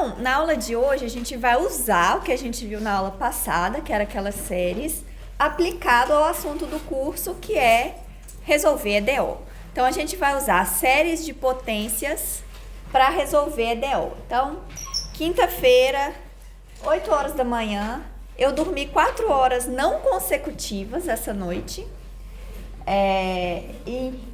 Então, na aula de hoje, a gente vai usar o que a gente viu na aula passada, que era aquelas séries, aplicado ao assunto do curso, que é resolver EDO. Então, a gente vai usar séries de potências para resolver EDO. Então, quinta-feira, 8 horas da manhã, eu dormi 4 horas não consecutivas essa noite.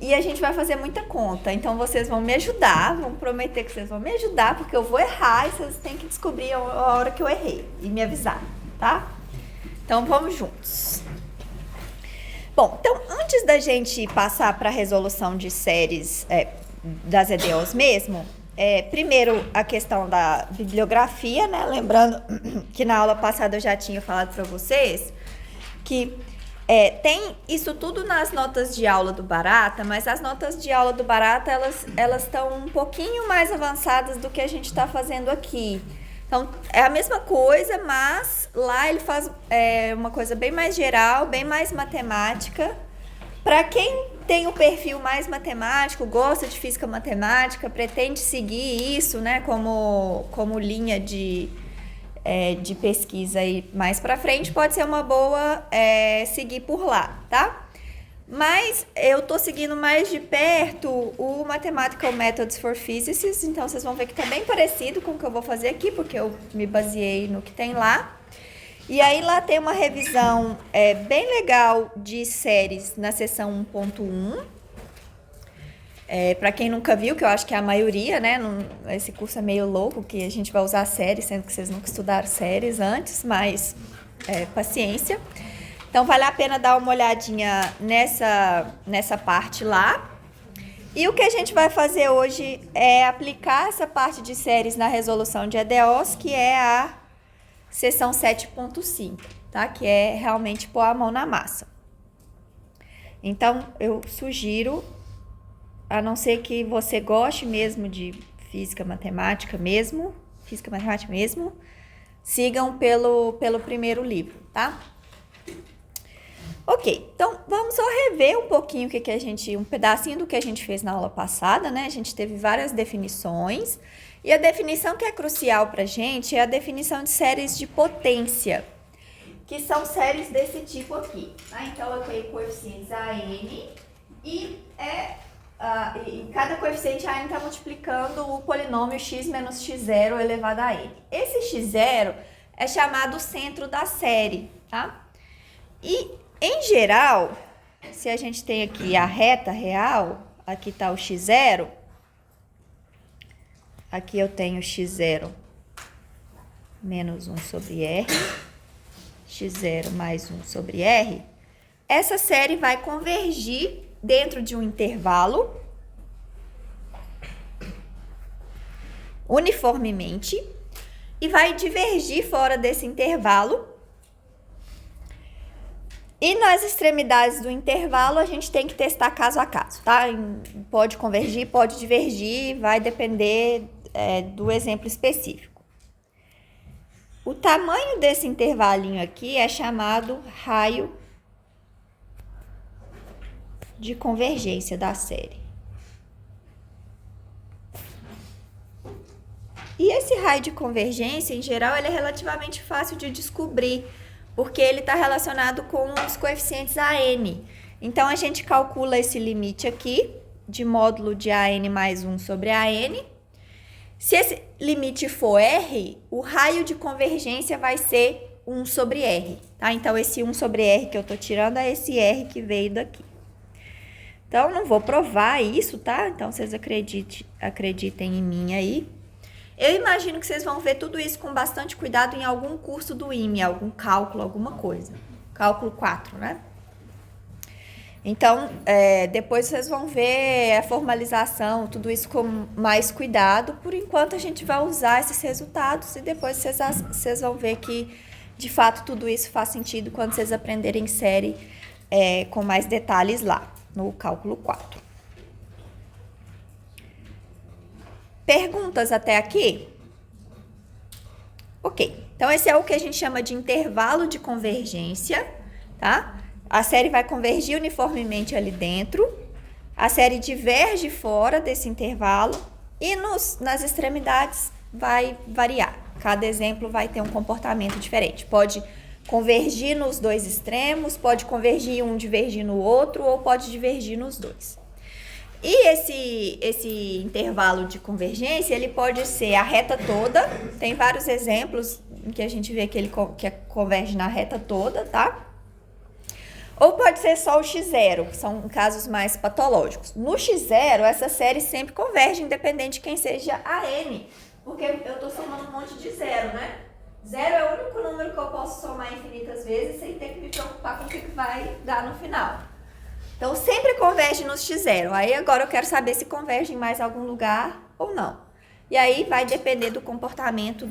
E a gente vai fazer muita conta. Então, vocês vão me ajudar, vão prometer que vocês vão me ajudar, porque eu vou errar e vocês têm que descobrir a hora que eu errei e me avisar, tá? Então, vamos juntos. Bom, então, antes da gente passar para a resolução de séries das EDOs mesmo, primeiro a questão da bibliografia, né? Lembrando que na aula passada eu já tinha falado para vocês que tem isso tudo nas notas de aula do Barata, mas as notas de aula do Barata, elas estão um pouquinho mais avançadas do que a gente está fazendo aqui. Então, é a mesma coisa, mas lá ele faz uma coisa bem mais geral, bem mais matemática. Para quem tem o perfil mais matemático, gosta de física matemática, pretende seguir isso, né, como linha de pesquisa aí mais para frente, pode ser uma boa seguir por lá, tá? Mas eu tô seguindo mais de perto o Mathematical Methods for Physicists, então vocês vão ver que tá bem parecido com o que eu vou fazer aqui, porque eu me baseei no que tem lá. E aí lá tem uma revisão bem legal de séries na seção 1.1. Para quem nunca viu, que eu acho que é a maioria, né? Esse curso é meio louco, que a gente vai usar séries, sendo que vocês nunca estudaram séries antes, mas paciência. Então, vale a pena dar uma olhadinha nessa parte lá. E o que a gente vai fazer hoje é aplicar essa parte de séries na resolução de EDOs, que é a seção 7.5, tá? Que é realmente pôr a mão na massa. Então, eu sugiro, a não ser que você goste mesmo de física matemática mesmo, sigam pelo primeiro livro, tá? Ok, então vamos só rever um pouquinho um pedacinho do que a gente fez na aula passada, né? A gente teve várias definições, e a definição que é crucial pra gente é a definição de séries de potência, que são séries desse tipo aqui, tá? Então eu tenho coeficientes AN e cada coeficiente AN está multiplicando o polinômio x menos x0 elevado a n. Esse x0 é chamado centro da série, tá? E, em geral, se a gente tem aqui a reta real, aqui está o x0, aqui eu tenho x0 menos 1 sobre r, x0 mais 1 sobre r, essa série vai convergir dentro de um intervalo uniformemente e vai divergir fora desse intervalo. E nas extremidades do intervalo a gente tem que testar caso a caso, tá? Pode convergir, pode divergir, vai depender do exemplo específico. O tamanho desse intervalinho aqui é chamado raio de convergência da série. E esse raio de convergência, em geral, ele é relativamente fácil de descobrir, porque ele está relacionado com os coeficientes AN. Então, a gente calcula esse limite aqui, de módulo de AN mais 1 sobre AN. Se esse limite for R, o raio de convergência vai ser 1 sobre R, tá? Então, esse 1 sobre R que eu estou tirando é esse R que veio daqui. Então, não vou provar isso, tá? Então, vocês acreditem em mim aí. Eu imagino que vocês vão ver tudo isso com bastante cuidado em algum curso do IME, algum cálculo, alguma coisa. Cálculo 4, né? Então, depois vocês vão ver a formalização, tudo isso com mais cuidado. Por enquanto, a gente vai usar esses resultados e depois vocês vão ver que, de fato, tudo isso faz sentido quando vocês aprenderem série com mais detalhes lá, no cálculo 4. Perguntas até aqui? Ok, então esse é o que a gente chama de intervalo de convergência, tá? A série vai convergir uniformemente ali dentro, a série diverge fora desse intervalo e nas extremidades vai variar. Cada exemplo vai ter um comportamento diferente. Pode convergir nos dois extremos, pode convergir um divergir no outro, ou pode divergir nos dois. E esse intervalo de convergência, ele pode ser a reta toda. Tem vários exemplos em que a gente vê que ele converge na reta toda, tá? Ou pode ser só o x0, que são casos mais patológicos. No x0, essa série sempre converge, independente de quem seja a n. Porque eu estou somando um monte de zero, né? Zero é o único número que eu posso somar infinitas vezes sem ter que me preocupar com o que vai dar no final. Então, sempre converge no x0. Aí, agora eu quero saber se converge em mais algum lugar ou não. E aí, vai depender do comportamento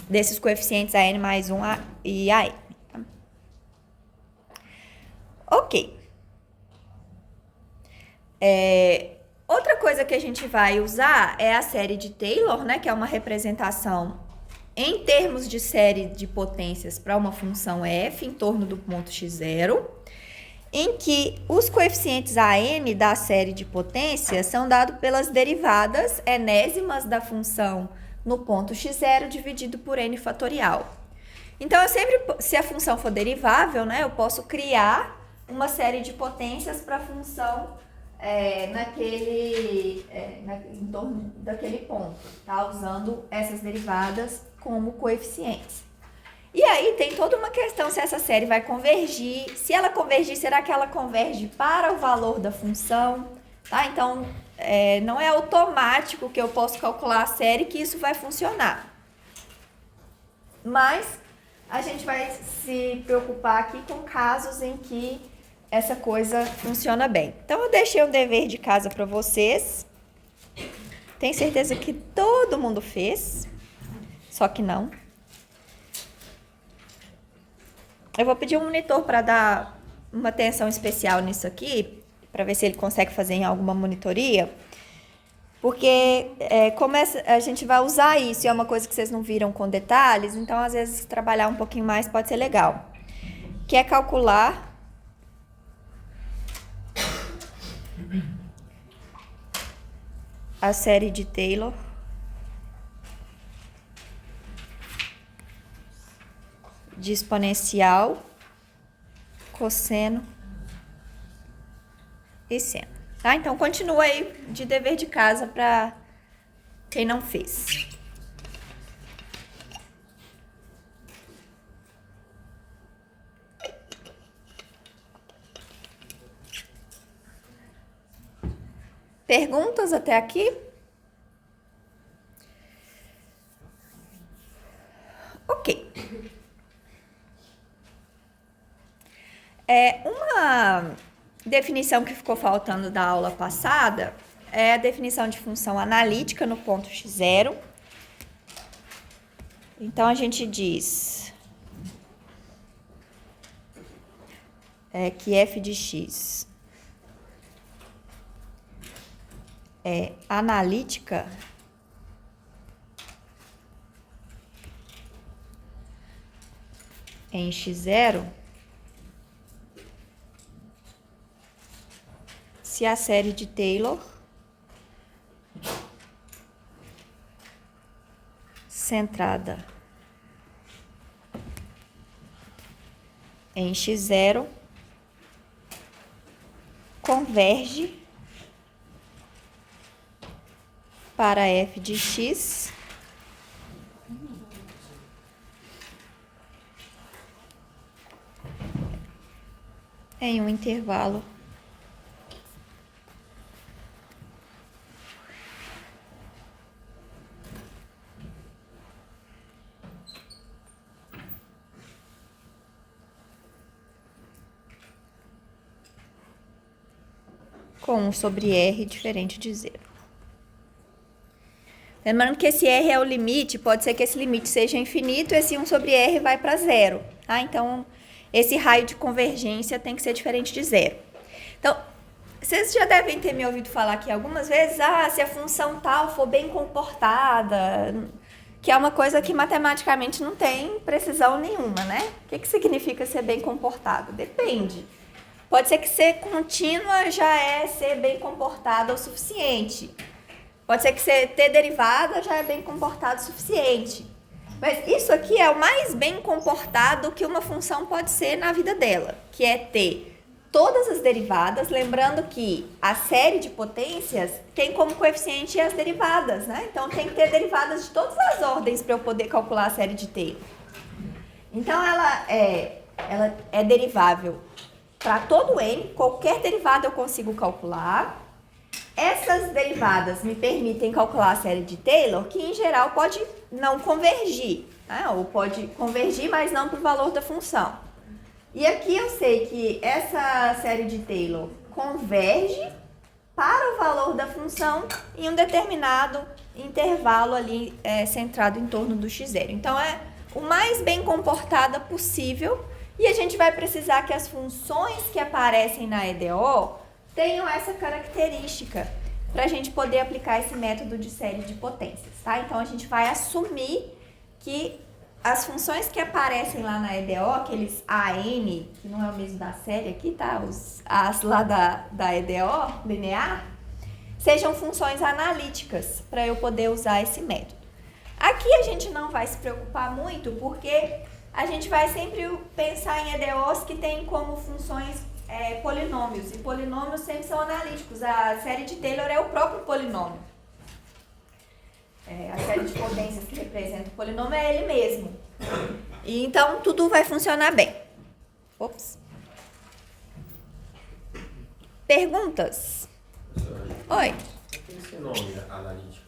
desses coeficientes a n mais 1 e a n. Ok. Outra coisa que a gente vai usar é a série de Taylor, né? Que é uma representação em termos de série de potências para uma função f em torno do ponto x0, em que os coeficientes a n da série de potências são dados pelas derivadas enésimas da função no ponto x0 dividido por n fatorial. Então, se a função for derivável, né, eu posso criar uma série de potências para a função em torno daquele ponto, tá? Usando essas derivadas como coeficientes. E aí tem toda uma questão se essa série vai convergir. Se ela convergir, será que ela converge para o valor da função? Tá? Então, não é automático que eu posso calcular a série que isso vai funcionar. Mas a gente vai se preocupar aqui com casos em que essa coisa funciona bem. Então, eu deixei um dever de casa para vocês. Tenho certeza que todo mundo fez, só que não. Eu vou pedir um monitor para dar uma atenção especial nisso aqui, para ver se ele consegue fazer em alguma monitoria, porque como a gente vai usar isso e é uma coisa que vocês não viram com detalhes, então às vezes trabalhar um pouquinho mais pode ser legal. Que é calcular a série de Taylor de exponencial, cosseno e seno. Tá? Então, continua aí de dever de casa para quem não fez. Perguntas até aqui? Ok. Uma definição que ficou faltando da aula passada é a definição de função analítica no ponto x0. Então, a gente diz que f de x é analítica em x0 se a série de Taylor centrada em x0 converge para f de x em um intervalo com 1 sobre r diferente de zero. Lembrando que esse r é o limite, pode ser que esse limite seja infinito e esse 1 sobre r vai para zero. Tá? Então, esse raio de convergência tem que ser diferente de zero. Então, vocês já devem ter me ouvido falar aqui algumas vezes, se a função tal for bem comportada, que é uma coisa que matematicamente não tem precisão nenhuma, né? O que significa ser bem comportado? Depende. Pode ser que ser contínua já é ser bem comportada o suficiente. Pode ser que você ter derivada já é bem comportado o suficiente. Mas isso aqui é o mais bem comportado que uma função pode ser na vida dela, que é ter todas as derivadas, lembrando que a série de potências tem como coeficiente as derivadas, né? Então tem que ter derivadas de todas as ordens para eu poder calcular a série de Taylor. Então ela é derivável para todo n, qualquer derivada eu consigo calcular. Essas derivadas me permitem calcular a série de Taylor, que em geral pode não convergir, né? Ou pode convergir, mas não para o valor da função. E aqui eu sei que essa série de Taylor converge para o valor da função em um determinado intervalo ali centrado em torno do x0. Então é o mais bem comportada possível e a gente vai precisar que as funções que aparecem na EDO tenham essa característica para a gente poder aplicar esse método de série de potências, tá? Então a gente vai assumir que as funções que aparecem lá na EDO, aqueles AN, que não é o mesmo da série aqui, tá? As lá da EDO, linear, sejam funções analíticas para eu poder usar esse método. Aqui a gente não vai se preocupar muito, porque a gente vai sempre pensar em EDOs que tem como funções polinômios, e polinômios sempre são analíticos. A série de Taylor é o próprio polinômio. A série de potências que representa o polinômio é ele mesmo. E então tudo vai funcionar bem. Ops. Perguntas? Oi. Por que esse nome analítica?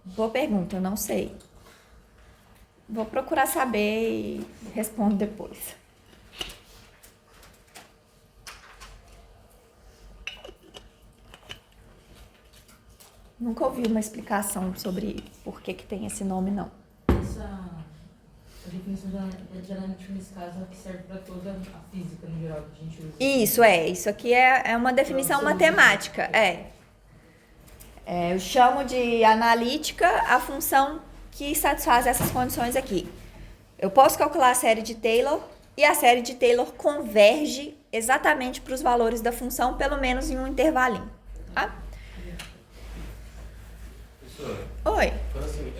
Boa pergunta, eu não sei. Vou procurar saber e respondo depois. Nunca ouvi uma explicação sobre por que tem esse nome, não. A definição de analítica nesse caso é que serve para toda a física no geral que a gente usa. Isso aqui é uma definição matemática, eu chamo de analítica a função que satisfaz essas condições aqui. Eu posso calcular a série de Taylor e a série de Taylor converge exatamente para os valores da função, pelo menos em um intervalinho, tá? Professora, Oi. então assim,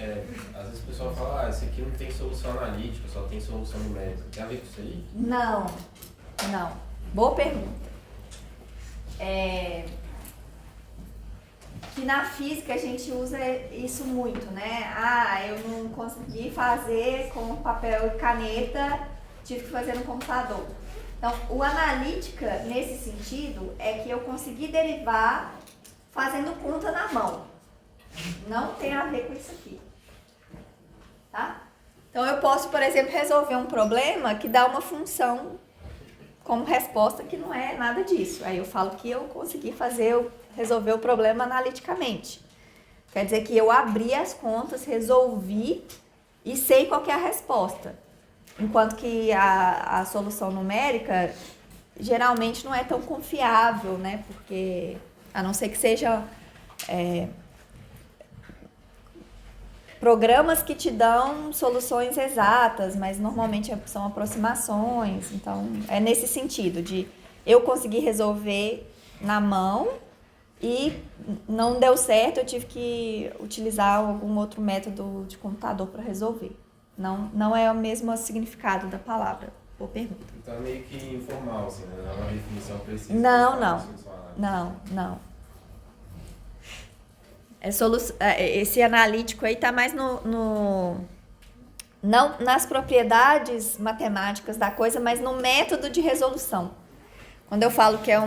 às vezes o pessoal fala, esse aqui não tem solução analítica, só tem solução numérica. Tem a ver com isso aí? Não. Boa pergunta. Que na física a gente usa isso muito, né? Eu não consegui fazer com papel e caneta, tive que fazer no computador. Então, o analítica, nesse sentido, é que eu consegui derivar fazendo conta na mão. Não tem a ver com isso aqui. Tá? Então, eu posso, por exemplo, resolver um problema que dá uma função como resposta que não é nada disso. Aí eu falo que eu consegui resolver o problema analiticamente. Quer dizer que eu abri as contas, resolvi e sei qual que é a resposta. Enquanto que a solução numérica geralmente não é tão confiável, né? Porque, a não ser que seja programas que te dão soluções exatas, mas normalmente são aproximações. Então, é nesse sentido de eu conseguir resolver na mão e não deu certo, eu tive que utilizar algum outro método de computador para resolver. Não é o mesmo significado da palavra. Boa pergunta. Então é meio que informal, assim, né? Não é uma definição precisa. Não. Esse analítico aí está mais não nas propriedades matemáticas da coisa, mas no método de resolução. Quando eu falo que é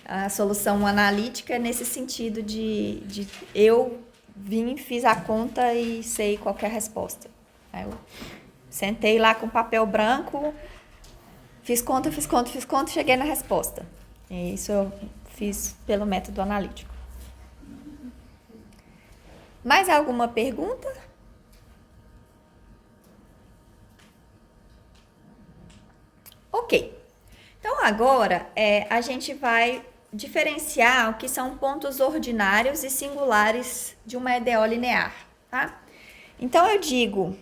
a solução analítica, é nesse sentido de eu vim, fiz a conta e sei qual que é a resposta. Aí eu sentei lá com papel branco, fiz conta, cheguei na resposta. E isso eu fiz pelo método analítico. Mais alguma pergunta? Ok. Então, agora, a gente vai diferenciar o que são pontos ordinários e singulares de uma EDO linear, tá? Então, eu digo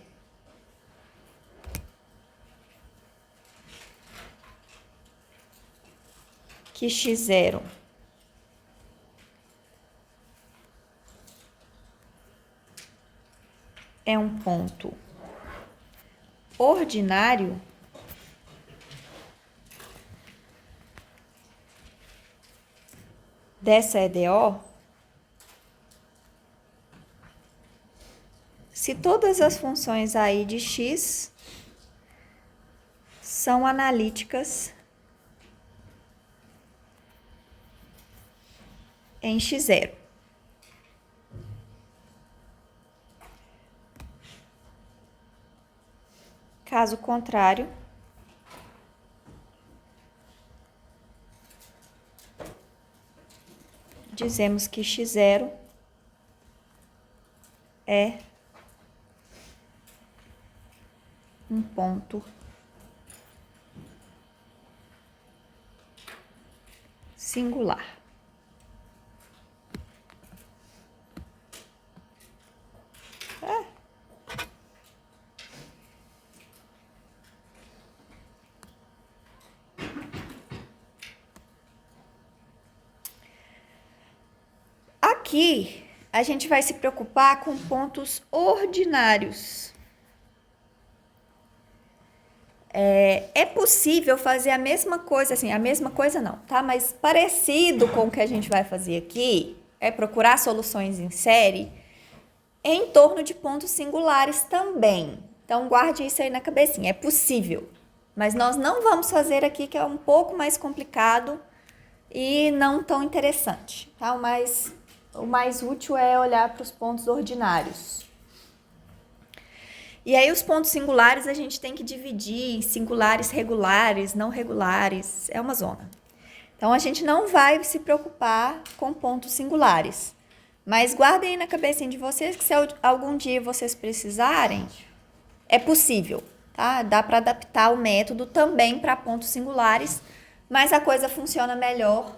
que x0 é um ponto ordinário, dessa EDO, se todas as funções aí de x são analíticas em x0. Caso contrário, dizemos que x0 é um ponto singular. Aqui, a gente vai se preocupar com pontos ordinários. É possível fazer a mesma coisa, assim, a mesma coisa não, tá? Mas parecido com o que a gente vai fazer aqui, é procurar soluções em série em torno de pontos singulares também. Então, guarde isso aí na cabecinha, é possível. Mas nós não vamos fazer aqui, que é um pouco mais complicado e não tão interessante, tá? O mais útil é olhar para os pontos ordinários. E aí os pontos singulares a gente tem que dividir em singulares regulares, não regulares, é uma zona. Então a gente não vai se preocupar com pontos singulares. Mas guardem aí na cabecinha de vocês que se algum dia vocês precisarem, é possível, tá? Dá para adaptar o método também para pontos singulares, mas a coisa funciona melhor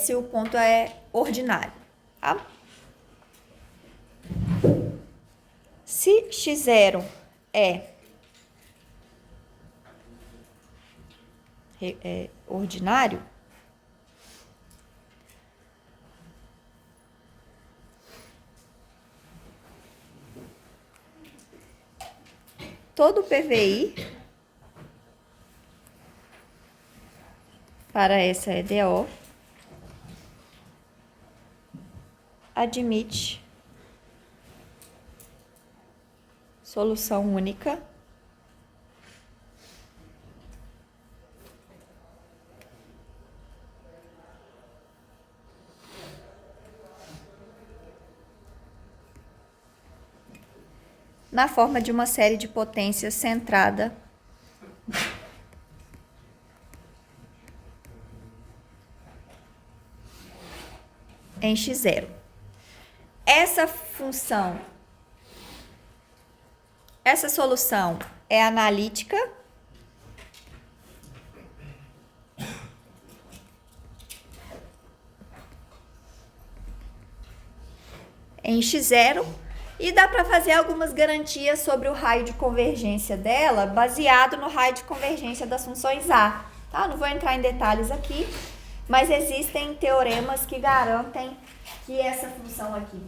se o ponto é ordinário, tá? Se x0 é ordinário, todo PVI para essa EDO admite solução única na forma de uma série de potências centrada em x0. Essa solução é analítica em x0 e dá para fazer algumas garantias sobre o raio de convergência dela, baseado no raio de convergência das funções A, tá? Não vou entrar em detalhes aqui, mas existem teoremas que garantem que essa função aqui,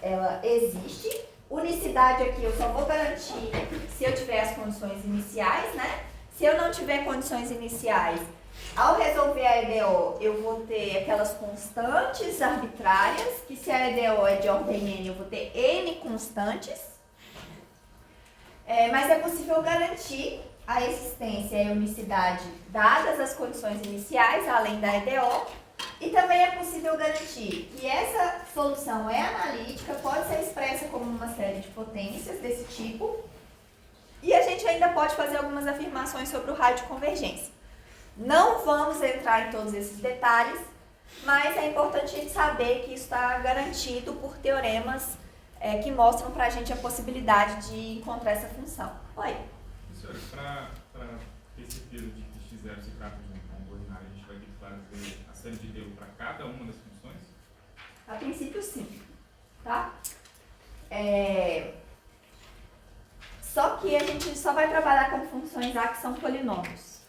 ela existe. Unicidade aqui eu só vou garantir se eu tiver as condições iniciais, né? Se eu não tiver condições iniciais, ao resolver a EDO, eu vou ter aquelas constantes arbitrárias, que se a EDO é de ordem n, eu vou ter n constantes. Mas é possível garantir a existência e a unicidade dadas as condições iniciais, além da EDO. E também é possível garantir que essa solução é analítica, pode ser expressa como uma série de potências desse tipo. E a gente ainda pode fazer algumas afirmações sobre o raio de convergência. Não vamos entrar em todos esses detalhes, mas é importante saber que isso está garantido por teoremas que mostram para a gente a possibilidade de encontrar essa função. Oi? Professora, para ter certeza de que x0 se trata de um ponto ordinário, a gente vai ter que fazer a série de Deu para cada uma das funções? A princípio, sim. Tá? Só que a gente só vai trabalhar com funções A que são polinômios.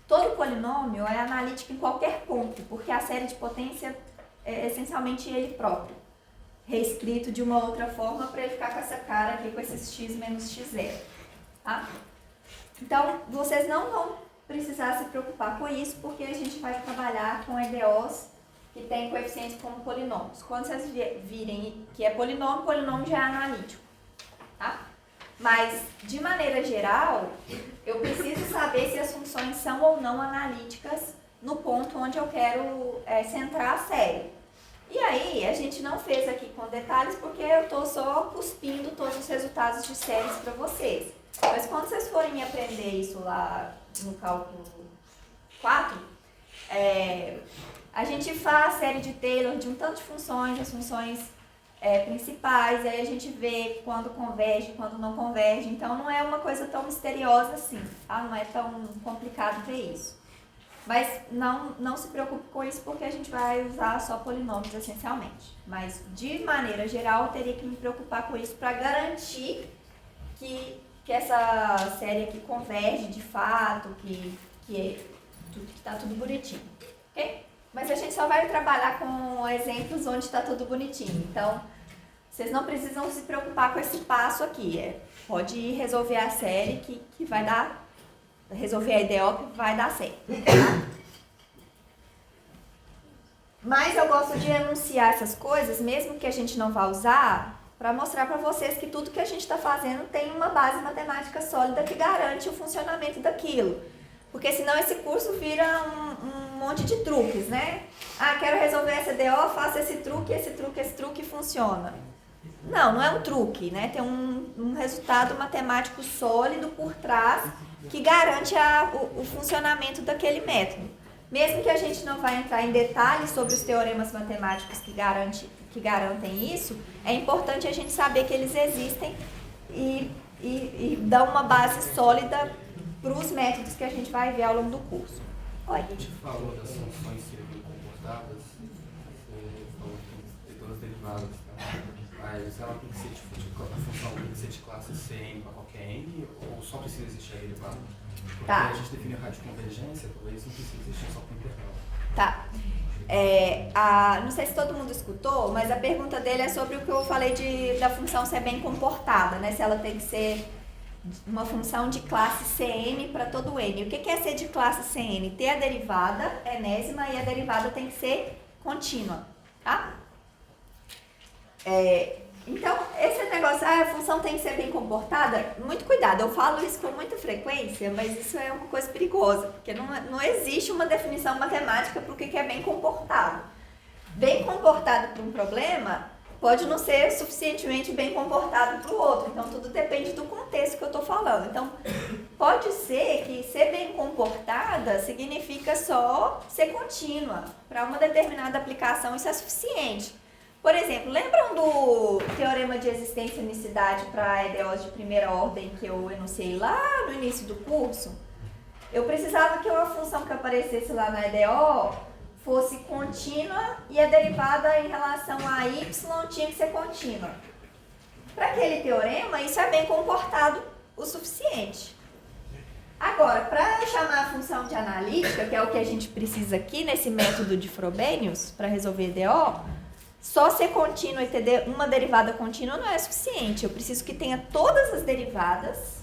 Todo polinômio é analítico em qualquer ponto, porque a série de potência é essencialmente ele próprio. reescrito de uma outra forma para ele ficar com essa cara aqui, com esses x menos x0. Tá? Então, vocês não vão precisar se preocupar com isso, porque a gente vai trabalhar com EDOs que tem coeficientes como polinômios. Quando vocês virem que é polinômio, polinômio já é analítico. Tá? Mas, de maneira geral, eu preciso saber se as funções são ou não analíticas no ponto onde eu quero centrar a série. E aí, a gente não fez aqui com detalhes porque eu estou só cuspindo todos os resultados de séries para vocês. Mas quando vocês forem aprender isso lá no cálculo 4, a gente faz série de Taylor de um tanto de funções, as funções principais, e aí a gente vê quando converge, quando não converge. Então, não é uma coisa tão misteriosa assim, tá? Não é tão complicado ver isso. Mas não se preocupe com isso, porque a gente vai usar só polinômios essencialmente. Mas, de maneira geral, eu teria que me preocupar com isso para garantir que essa série aqui converge de fato, que está tudo bonitinho. Ok? Mas a gente só vai trabalhar com exemplos onde está tudo bonitinho. Então, vocês não precisam se preocupar com esse passo aqui. Pode ir resolver a série que vai dar... Resolver a IDO que vai dar certo. Mas eu gosto de enunciar essas coisas, mesmo que a gente não vá usar, para mostrar para vocês que tudo que a gente está fazendo tem uma base matemática sólida que garante o funcionamento daquilo. Porque senão esse curso vira um monte de truques, né? Ah, quero resolver essa IDO, faço esse truque e funciona. Não é um truque, né? Tem um resultado matemático sólido por trás que garante o funcionamento daquele método. Mesmo que a gente não vá entrar em detalhes sobre os teoremas matemáticos que garantem isso, é importante a gente saber que eles existem e dar uma base sólida para os métodos que a gente vai ver ao longo do curso. Oi? A gente falou das funções serem comportadas, você falou que tem todas as derivadas, tá? Mas ela tem que ser a função tem que ser de classe Cn para qualquer n, ou só precisa existir a derivada? Porque Tá. a gente define a radioconvergência, talvez não precisa existir só com integral. Tá. Não sei se todo mundo escutou, mas a pergunta dele é sobre o que eu falei da função ser bem comportada, né? Se ela tem que ser uma função de classe Cn para todo n. O que é ser de classe Cn? Ter a derivada enésima e a derivada tem que ser contínua, tá? Então, esse negócio, a função tem que ser bem comportada, muito cuidado, eu falo isso com muita frequência, mas isso é uma coisa perigosa, porque não existe uma definição matemática para o que é bem comportado. Bem comportado para um problema pode não ser suficientemente bem comportado para o outro, então tudo depende do contexto que eu estou falando. Então, pode ser que ser bem comportada significa só ser contínua, para uma determinada aplicação isso é suficiente. Por exemplo, lembram do teorema de existência e unicidade para EDOs de primeira ordem que eu enunciei lá no início do curso? Eu precisava que uma função que aparecesse lá na EDO fosse contínua e a derivada em relação a y tinha que ser contínua. Para aquele teorema, isso é bem comportado o suficiente. Agora, para chamar a função de analítica, que é o que a gente precisa aqui nesse método de Frobenius, para resolver EDO, só ser contínuo e ter uma derivada contínua não é suficiente. Eu preciso que tenha todas as derivadas,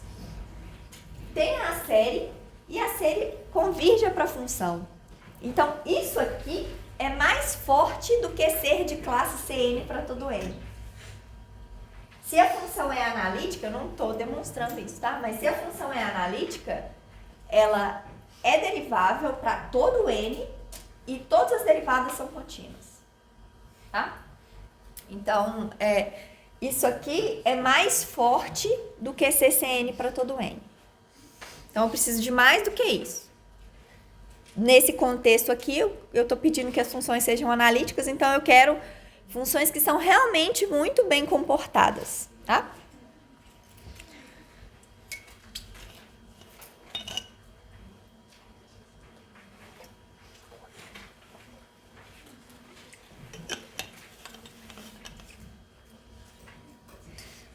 tenha a série e a série convirja para a função. Então, isso aqui é mais forte do que ser de classe Cn para todo n. Se a função é analítica, eu não estou demonstrando isso, tá? Mas se a função é analítica, ela é derivável para todo n e todas as derivadas são contínuas. Tá? Então, isso aqui é mais forte do que CCN para todo n. Então, eu preciso de mais do que isso. Nesse contexto aqui, eu estou pedindo que as funções sejam analíticas, então eu quero funções que são realmente muito bem comportadas. Tá?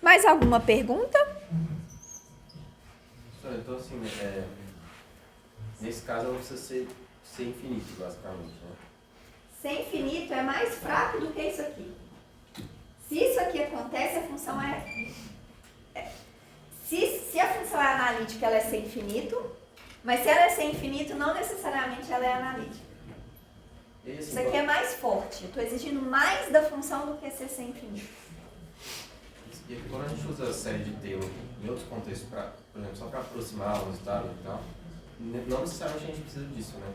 Mais alguma pergunta? Então, assim, nesse caso não precisa ser infinito, basicamente, né? Ser infinito é mais fraco do que isso aqui. Se isso aqui acontece, a função se a função é analítica, ela é sem infinito, mas se ela é sem infinito, não necessariamente ela é analítica. E aí, assim, Isso aqui é mais forte. Eu estou exigindo mais da função do que ser sem infinito. E aqui, quando a gente usa a série de Taylor em outros contextos, por exemplo, só para aproximar o resultado e tal, não necessariamente a gente precisa disso, né?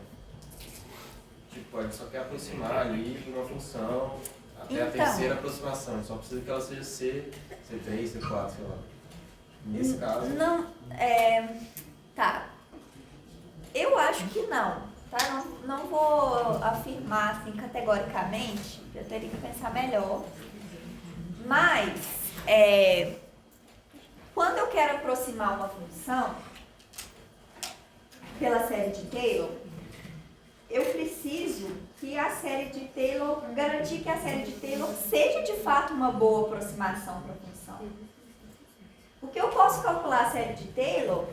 Tipo, a gente só quer aproximar ali uma função até a terceira aproximação. A gente só precisa que ela seja C, C3, C4, sei lá. Nesse caso... Não, tá. Eu acho que não, tá? Não vou afirmar assim categoricamente, eu teria que pensar melhor. Mas, quando eu quero aproximar uma função pela série de Taylor, eu preciso que a série de Taylor, garantir que a série de Taylor seja de fato uma boa aproximação para a função. Porque eu posso calcular a série de Taylor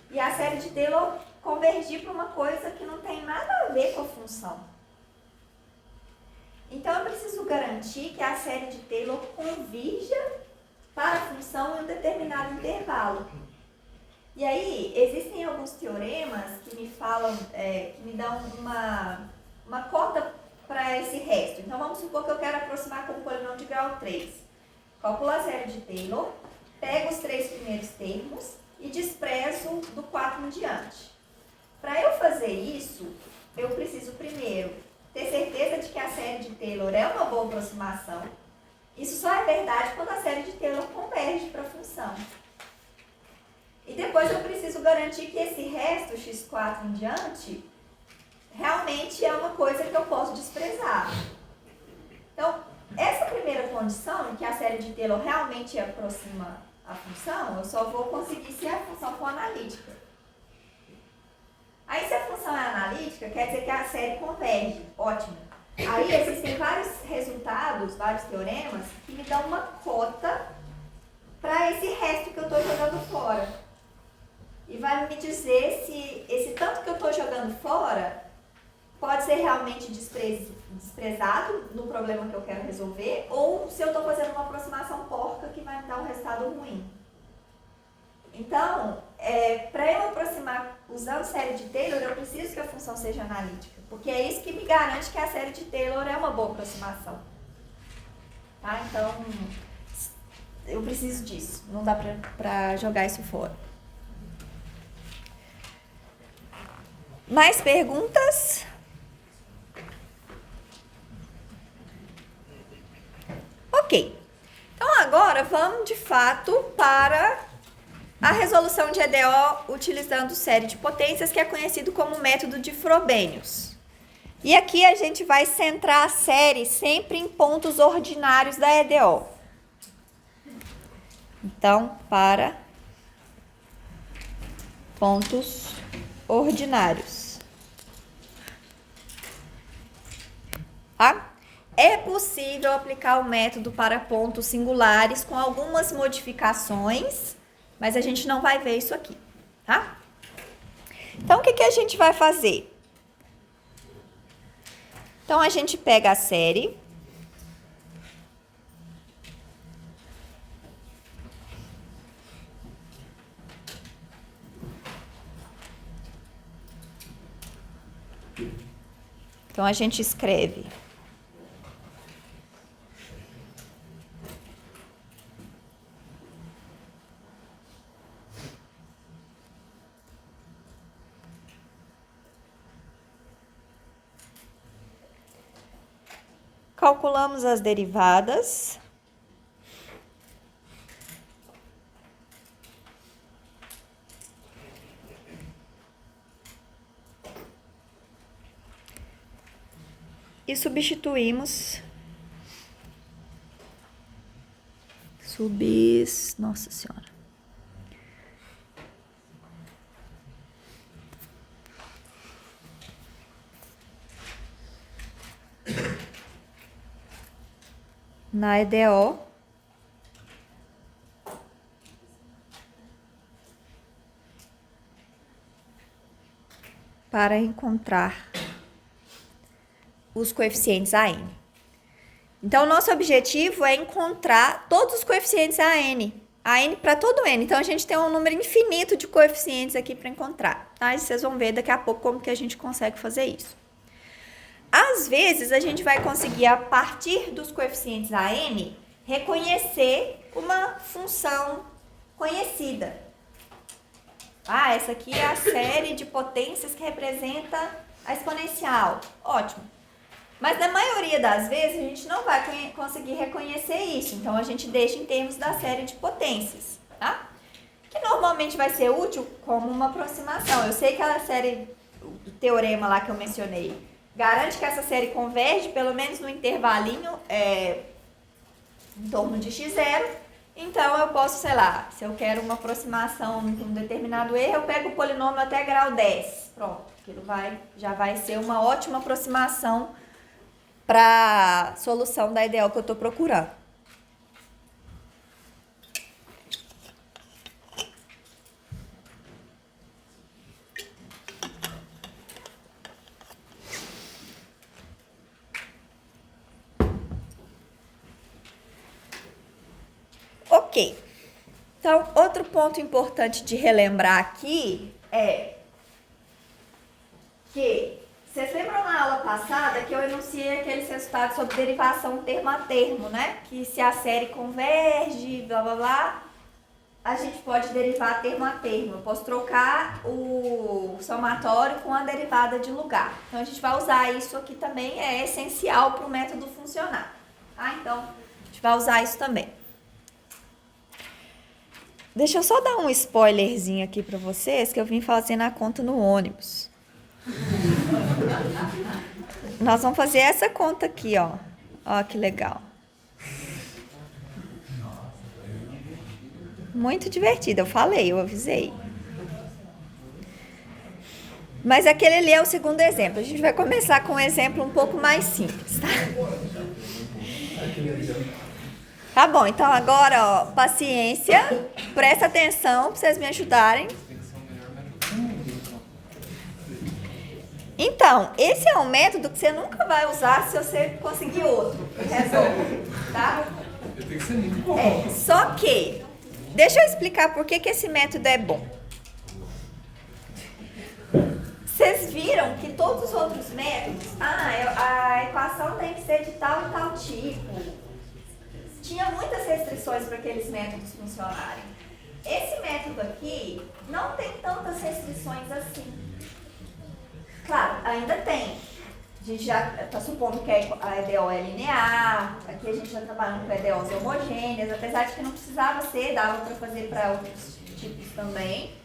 e a série de Taylor convergir para uma coisa que não tem nada a ver com a função. Então eu preciso garantir que a série de Taylor convirja para a função em um determinado intervalo. E aí, existem alguns teoremas que me falam, que me dão uma cota para esse resto. Então, vamos supor que eu quero aproximar com o polinômio de grau 3. Calculo a série de Taylor, pego os 3 primeiros termos e desprezo do 4 em diante. Para eu fazer isso, eu preciso primeiro ter certeza de que a série de Taylor é uma boa aproximação. Isso só é verdade quando a série de Taylor converge para a função. E depois eu preciso garantir que esse resto, x4 em diante, realmente é uma coisa que eu posso desprezar. Então, essa primeira condição, que a série de Taylor realmente aproxima a função, eu só vou conseguir se a função for analítica. Aí, se a função é analítica, quer dizer que a série converge. Ótimo. Aí existem vários resultados, vários teoremas, que me dão uma cota para esse resto que eu estou jogando fora. E vai me dizer se esse tanto que eu estou jogando fora pode ser realmente desprezado no problema que eu quero resolver, ou se eu estou fazendo uma aproximação porca que vai me dar um resultado ruim. Então, para eu aproximar usando série de Taylor, eu preciso que a função seja analítica, porque é isso que me garante que a série de Taylor é uma boa aproximação. Tá? Então, eu preciso disso, não dá para jogar isso fora. Mais perguntas? Ok. Então, agora vamos, de fato, para a resolução de EDO utilizando série de potências, que é conhecido como método de Frobenius. E aqui a gente vai centrar a série sempre em pontos ordinários da EDO. Então, para pontos ordinários. Tá? É possível aplicar o método para pontos singulares com algumas modificações, mas a gente não vai ver isso aqui, tá? Então, o que a gente vai fazer? Então, a gente pega a série. Então, a gente escreve calculamos as derivadas. E substituímos. Nossa Senhora. Na EDO. Para encontrar os coeficientes AN. Então, o nosso objetivo é encontrar todos os coeficientes AN para todo N. Então, a gente tem um número infinito de coeficientes aqui para encontrar, tá? E vocês vão ver daqui a pouco como que a gente consegue fazer isso. Às vezes, a gente vai conseguir, a partir dos coeficientes AN, reconhecer uma função conhecida. Ah, essa aqui é a série de potências que representa a exponencial. Ótimo. Mas na maioria das vezes a gente não vai conseguir reconhecer isso. Então a gente deixa em termos da série de potências, tá? Que normalmente vai ser útil como uma aproximação. Eu sei que aquela série, o teorema lá que eu mencionei, garante que essa série converge pelo menos no intervalinho em torno de x0. Então eu posso, sei lá, se eu quero uma aproximação de um determinado erro, eu pego o polinômio até grau 10. Pronto, aquilo já vai ser uma ótima aproximação para a solução da ideal que eu estou procurando. Ok. Então, outro ponto importante de relembrar aqui é que vocês lembram na aula passada que eu enunciei aqueles resultados sobre derivação termo a termo, né? Que se a série converge, blá blá blá, a gente pode derivar termo a termo. Eu posso trocar o somatório com a derivada de lugar. Então, a gente vai usar isso aqui também, é essencial para o método funcionar. Tá? Então, a gente vai usar isso também. Deixa eu só dar um spoilerzinho aqui para vocês, que eu vim fazendo a conta no ônibus. Nós vamos fazer essa conta aqui, ó. Ó, que legal. Muito divertido, eu falei, eu avisei. Mas aquele ali é o segundo exemplo. A gente vai começar com um exemplo um pouco mais simples, tá? Tá bom, então agora, ó, paciência, presta atenção para vocês me ajudarem. Então, esse é um método que você nunca vai usar se você conseguir outro. Resolve, tá? Tem que ser muito bom. Só que, deixa eu explicar por que esse método é bom. Vocês viram que todos os outros métodos, a equação tem que ser de tal e tal tipo. Tinha muitas restrições para aqueles métodos funcionarem. Esse método aqui não tem tantas restrições assim. Claro, ainda tem. A gente já está supondo que a EDO é linear, aqui a gente já trabalhando com EDOs homogêneas, apesar de que não precisava ser, dava para fazer para outros tipos também.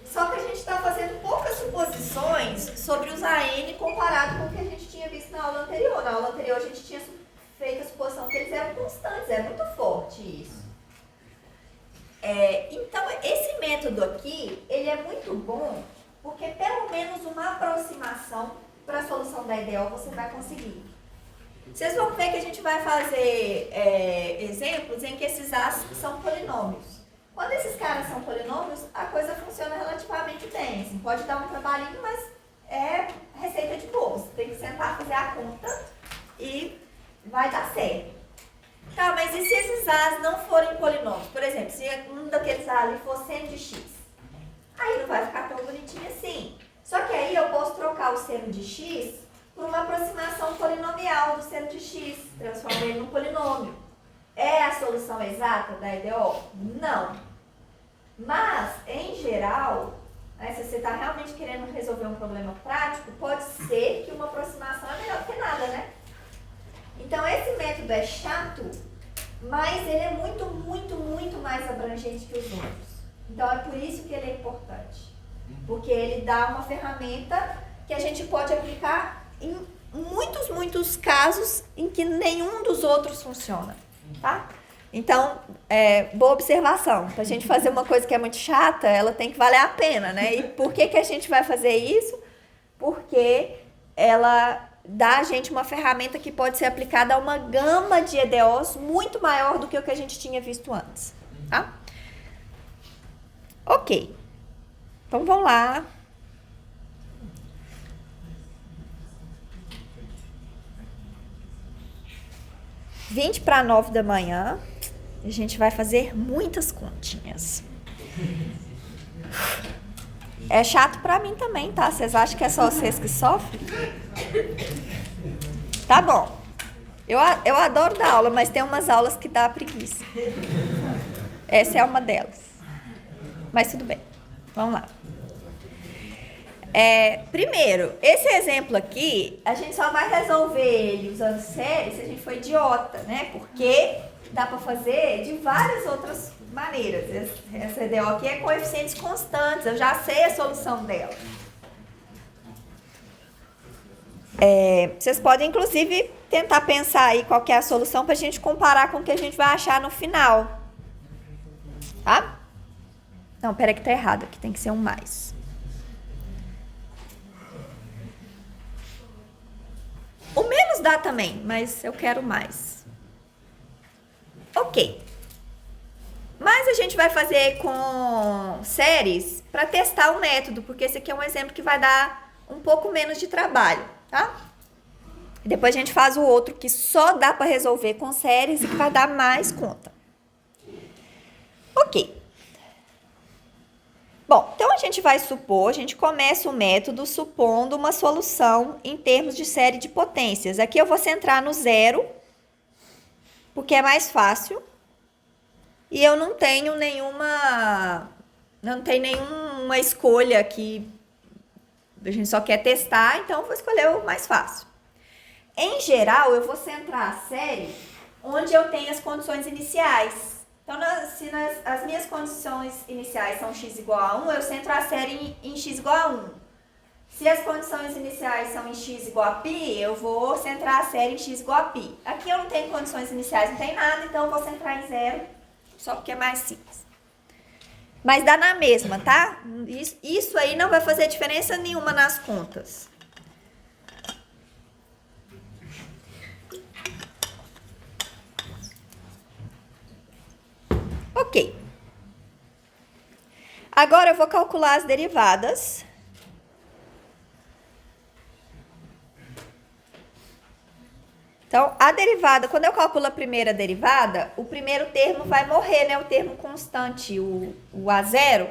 Só que a gente está fazendo poucas suposições sobre os AN comparado com o que a gente tinha visto na aula anterior. Na aula anterior a gente tinha feito a suposição que eles eram constantes, é muito forte isso. Então, esse método aqui, ele é muito bom porque pelo menos uma aproximação para a solução da EDO você vai conseguir. Vocês vão ver que a gente vai fazer exemplos em que esses A's são polinômios. Quando esses caras são polinômios, a coisa funciona relativamente bem. Assim, pode dar um trabalhinho, mas é receita de bolo. Você tem que sentar, fazer a conta e vai dar certo. Tá, mas e se esses A's não forem polinômios? Por exemplo, se um daqueles A ali for seno de x, aí não vai ficar tão bonitinho assim. Só que aí eu posso trocar o seno de x por uma aproximação polinomial do seno de x, transformar ele num polinômio. É a solução exata da EDO? Não. Mas, em geral, se você está realmente querendo resolver um problema prático, pode ser que uma aproximação é melhor que nada, né? Então, esse método é chato, mas ele é muito, muito, muito mais abrangente que os outros. Então, é por isso que ele é importante. Porque ele dá uma ferramenta que a gente pode aplicar em muitos, muitos casos em que nenhum dos outros funciona, tá? Então, boa observação. Para a gente fazer uma coisa que é muito chata, ela tem que valer a pena, né? E por que a gente vai fazer isso? Porque ela dá a gente uma ferramenta que pode ser aplicada a uma gama de EDOs muito maior do que o que a gente tinha visto antes, tá? Ok. Então, vamos lá. 20 para 9 da manhã. A gente vai fazer muitas continhas. É chato pra mim também, tá? Vocês acham que é só vocês que sofrem? Tá bom. Eu adoro dar aula, mas tem umas aulas que dá preguiça. Essa é uma delas. Mas tudo bem. Vamos lá. Primeiro, esse exemplo aqui, a gente só vai resolver ele usando série se a gente for idiota, né? Porque dá para fazer de várias outras maneiras. Essa EDO aqui é coeficientes constantes, eu já sei a solução dela. Vocês podem, inclusive, tentar pensar aí qual que é a solução para a gente comparar com o que a gente vai achar no final. Tá? Não, pera que tá errado aqui, tem que ser um mais. O menos dá também, mas eu quero mais. Ok. Mas a gente vai fazer com séries para testar o método, porque esse aqui é um exemplo que vai dar um pouco menos de trabalho, tá? E depois a gente faz o outro que só dá para resolver com séries e que vai dar mais conta. Ok. Bom, então a gente começa o método supondo uma solução em termos de série de potências. Aqui eu vou centrar no zero, porque é mais fácil. E eu não tenho nenhuma escolha aqui. A gente só quer testar, então eu vou escolher o mais fácil. Em geral, eu vou centrar a série onde eu tenho as condições iniciais. Então, se as minhas condições iniciais são x igual a 1, eu centro a série em x igual a 1. Se as condições iniciais são em x igual a π, eu vou centrar a série em x igual a π. Aqui eu não tenho condições iniciais, não tem nada, então eu vou centrar em zero, só porque é mais simples. Mas dá na mesma, tá? Isso aí não vai fazer diferença nenhuma nas contas. Ok. Agora eu vou calcular as derivadas. Então, a derivada, quando eu calculo a primeira derivada, o primeiro termo vai morrer, né? O termo constante, o A0,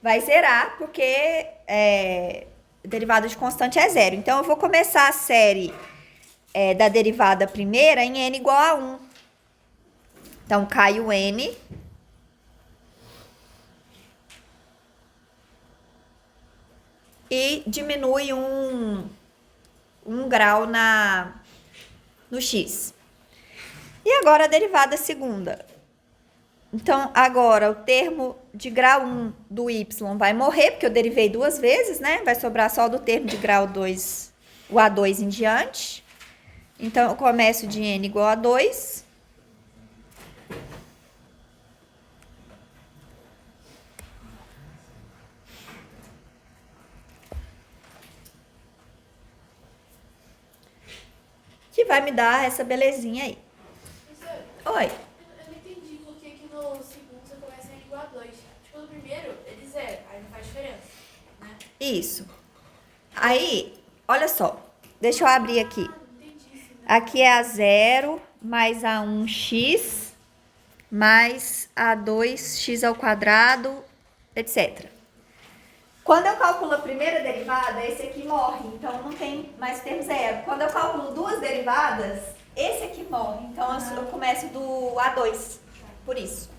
vai zerar, porque a derivada de constante é zero. Então, eu vou começar a série da derivada primeira em n igual a 1. Então, cai o n. E diminui um grau no x. E agora a derivada segunda. Então, agora o termo de grau 1 do y vai morrer, porque eu derivei duas vezes, né? Vai sobrar só do termo de grau 2, o A2 em diante. Então, eu começo de n igual a 2. Que vai me dar essa belezinha aí. Oi. Eu não entendi por que no segundo você começa em igual a 2. Tipo, no primeiro, ele zero, aí não faz diferença, né? Isso. Aí, olha só. Deixa eu abrir aqui. Entendi isso, né? Aqui é A0 mais A1x mais A2x ao quadrado, etc. Quando eu calculo a primeira derivada, esse aqui morre, então não tem mais termo zero. Quando eu calculo duas derivadas, esse aqui morre, então eu começo do A2, por isso.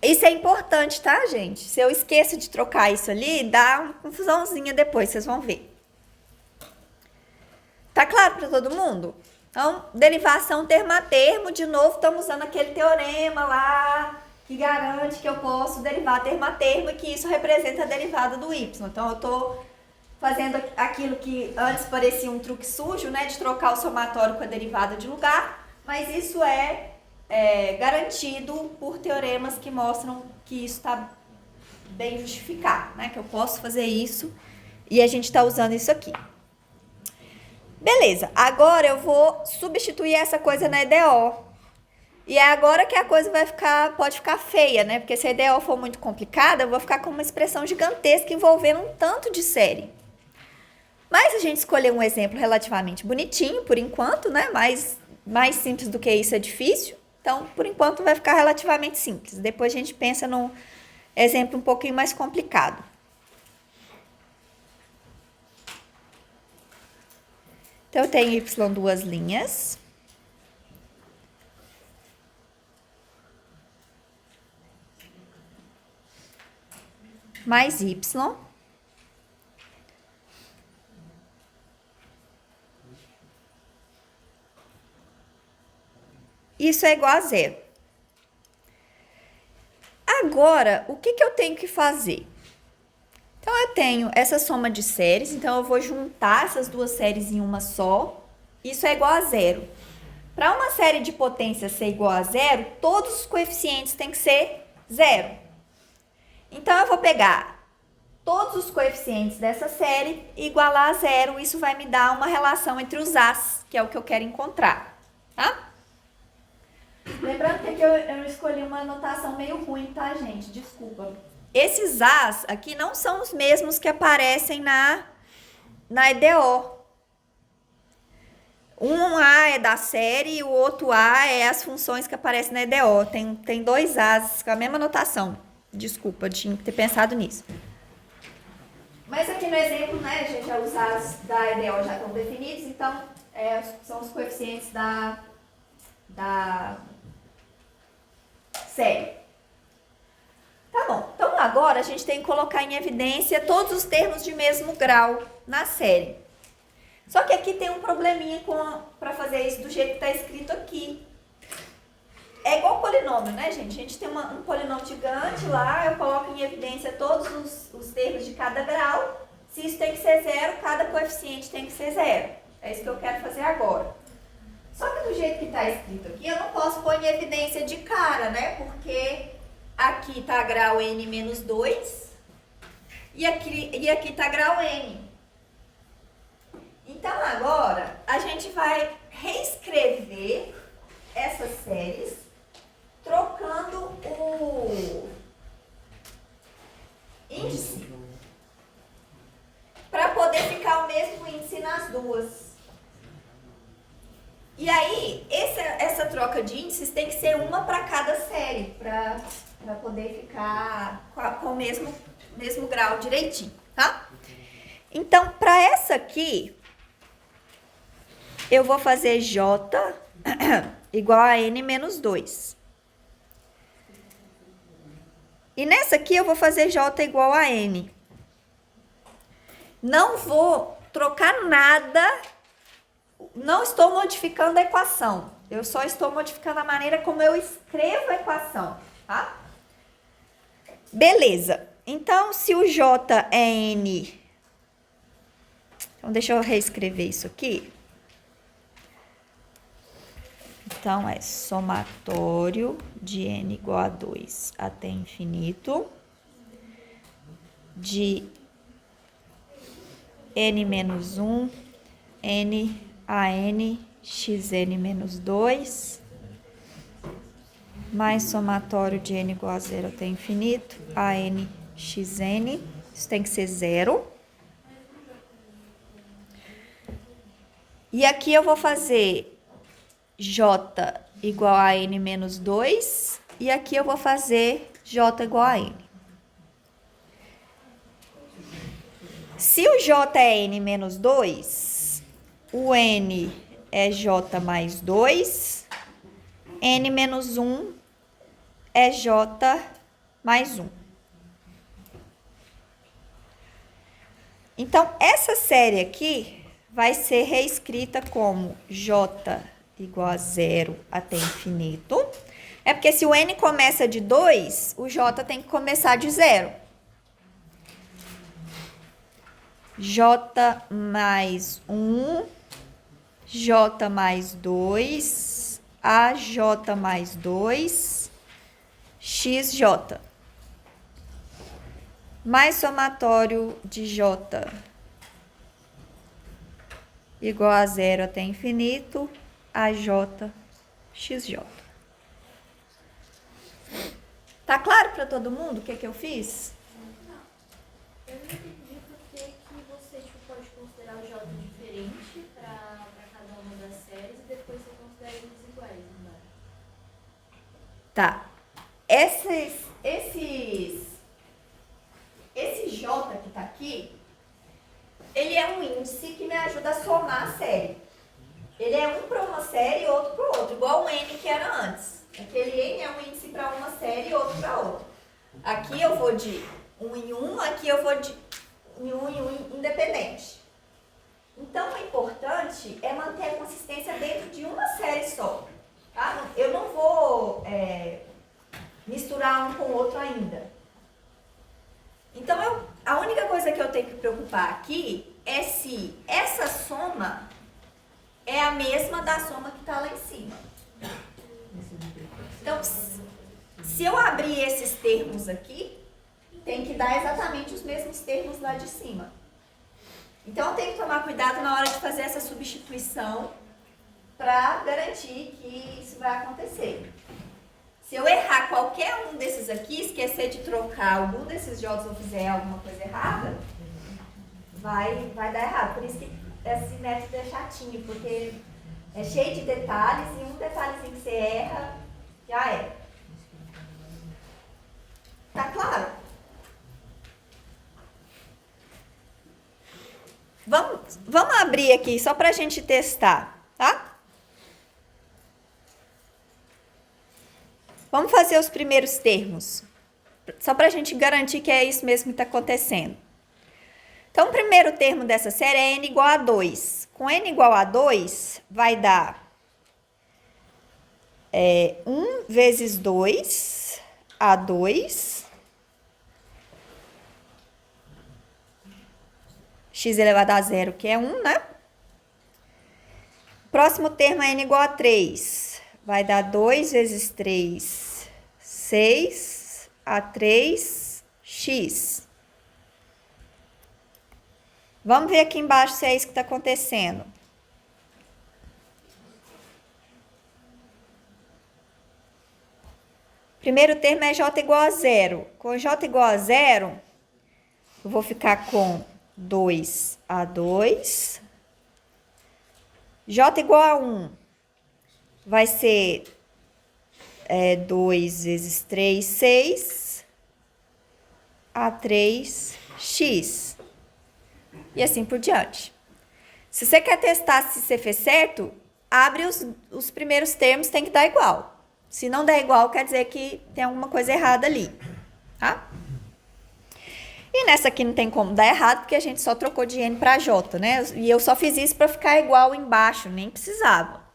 Isso é importante, tá, gente? Se eu esqueço de trocar isso ali, dá uma confusãozinha depois, vocês vão ver. Tá claro para todo mundo? Então, derivação termo a termo, de novo, estamos usando aquele teorema lá, que garante que eu posso derivar termo a termo e que isso representa a derivada do y. Então, eu estou fazendo aquilo que antes parecia um truque sujo, né, de trocar o somatório com a derivada de lugar, mas isso é garantido por teoremas que mostram que isso está bem justificado, né, que eu posso fazer isso e a gente está usando isso aqui. Beleza, agora eu vou substituir essa coisa na EDO. E é agora que a coisa pode ficar feia, né? Porque se a EDO for muito complicada, eu vou ficar com uma expressão gigantesca envolvendo um tanto de série. Mas a gente escolheu um exemplo relativamente bonitinho, por enquanto, né? Mas mais simples do que isso é difícil. Então, por enquanto, vai ficar relativamente simples. Depois a gente pensa num exemplo um pouquinho mais complicado. Então, eu tenho y duas linhas. Mais y. Isso é igual a zero. Agora, o que eu tenho que fazer? Então, eu tenho essa soma de séries, então eu vou juntar essas duas séries em uma só. Isso é igual a zero. Para uma série de potência ser igual a zero, todos os coeficientes têm que ser zero. Então, eu vou pegar todos os coeficientes dessa série e igualar a zero. Isso vai me dar uma relação entre os A's, que é o que eu quero encontrar, tá? Lembrando que aqui eu escolhi uma anotação meio ruim, tá, gente? Desculpa. Esses A's aqui não são os mesmos que aparecem na EDO. Um A é da série e o outro A é as funções que aparecem na EDO. Tem dois A's com a mesma anotação. Desculpa, eu tinha que ter pensado nisso. Mas aqui no exemplo, né, gente, os A's da EDO já estão definidos, então são os coeficientes da série. Tá bom, então agora a gente tem que colocar em evidência todos os termos de mesmo grau na série. Só que aqui tem um probleminha para fazer isso do jeito que está escrito aqui. É igual polinômio, né, gente? A gente tem um polinômio gigante lá, eu coloco em evidência todos os termos de cada grau. Se isso tem que ser zero, cada coeficiente tem que ser zero. É isso que eu quero fazer agora. Só que do jeito que está escrito aqui, eu não posso pôr em evidência de cara, né? Porque aqui está grau n menos 2 e aqui está grau n. Então, agora, a gente vai reescrever essas séries trocando o índice para poder ficar o mesmo índice nas duas. E aí, essa troca de índices tem que ser uma para cada série, para poder ficar com o mesmo grau direitinho, tá? Então, para essa aqui, eu vou fazer J igual a N menos 2. E nessa aqui, eu vou fazer J igual a N. Não vou trocar nada. Não estou modificando a equação, eu só estou modificando a maneira como eu escrevo a equação, tá? Beleza, então se o J é N, então deixa eu reescrever isso aqui. Então é somatório de N igual a 2 até infinito, de N menos 1, N a n xn menos 2, mais somatório de n igual a 0 até infinito, a n xn, isso tem que ser 0. E aqui eu vou fazer j igual a n menos 2, e aqui eu vou fazer j igual a n. Se o j é n menos 2, o n é j mais 2, n menos 1 é j mais 1. Então, essa série aqui vai ser reescrita como j igual a 0 até infinito. É porque se o n começa de 2, o j tem que começar de 0. J mais 1, J mais 2, AJ mais 2, XJ. Mais somatório de J igual a 0 até infinito, AJ, XJ. Tá claro para todo mundo o que eu fiz? Não. Eu não entendi por que você pode considerar o J diferente para cada uma das séries e depois você considera Tá. Esse J que tá aqui, ele é um índice que me ajuda a somar a série. Ele é um para uma série e outro para outra, igual o N que era antes. Aquele N é um índice para uma série e outro para outra. Aqui eu vou de 1 em 1, aqui eu vou de 1 em 1 independente. Então, o importante é manter a consistência dentro de uma série só. Tá? Eu não vou misturar um com o outro ainda. Então, a única coisa que eu tenho que preocupar aqui é se essa soma é a mesma da soma que está lá em cima. Então, se eu abrir esses termos aqui, tem que dar exatamente os mesmos termos lá de cima. Então, eu tenho que tomar cuidado na hora de fazer essa substituição para garantir que isso vai acontecer. Se eu errar qualquer um desses aqui, esquecer de trocar algum desses J's ou fizer alguma coisa errada, vai dar errado. Por isso que esse método é chatinho, porque é cheio de detalhes e um detalhezinho que você erra, já é. Tá claro? Vamos abrir aqui só para a gente testar, tá? Vamos fazer os primeiros termos, só para a gente garantir que é isso mesmo que está acontecendo. Então, o primeiro termo dessa série é n igual a 2. Com n igual a 2, vai dar 1 vezes 2, a 2, x elevado a 0, que é 1, né? Próximo termo é n igual a 3. Vai dar 2 vezes 3, 6, a 3, x. Vamos ver aqui embaixo se é isso que está acontecendo. Primeiro termo é j igual a 0. Com j igual a 0, eu vou ficar com 2 a 2. J igual a 1. Vai ser 2 vezes 3, 6, a 3, x. E assim por diante. Se você quer testar se você fez certo, abre os primeiros termos, tem que dar igual. Se não der igual, quer dizer que tem alguma coisa errada ali, tá? E nessa aqui não tem como dar errado, porque a gente só trocou de n para j, né? E eu só fiz isso para ficar igual embaixo, nem precisava.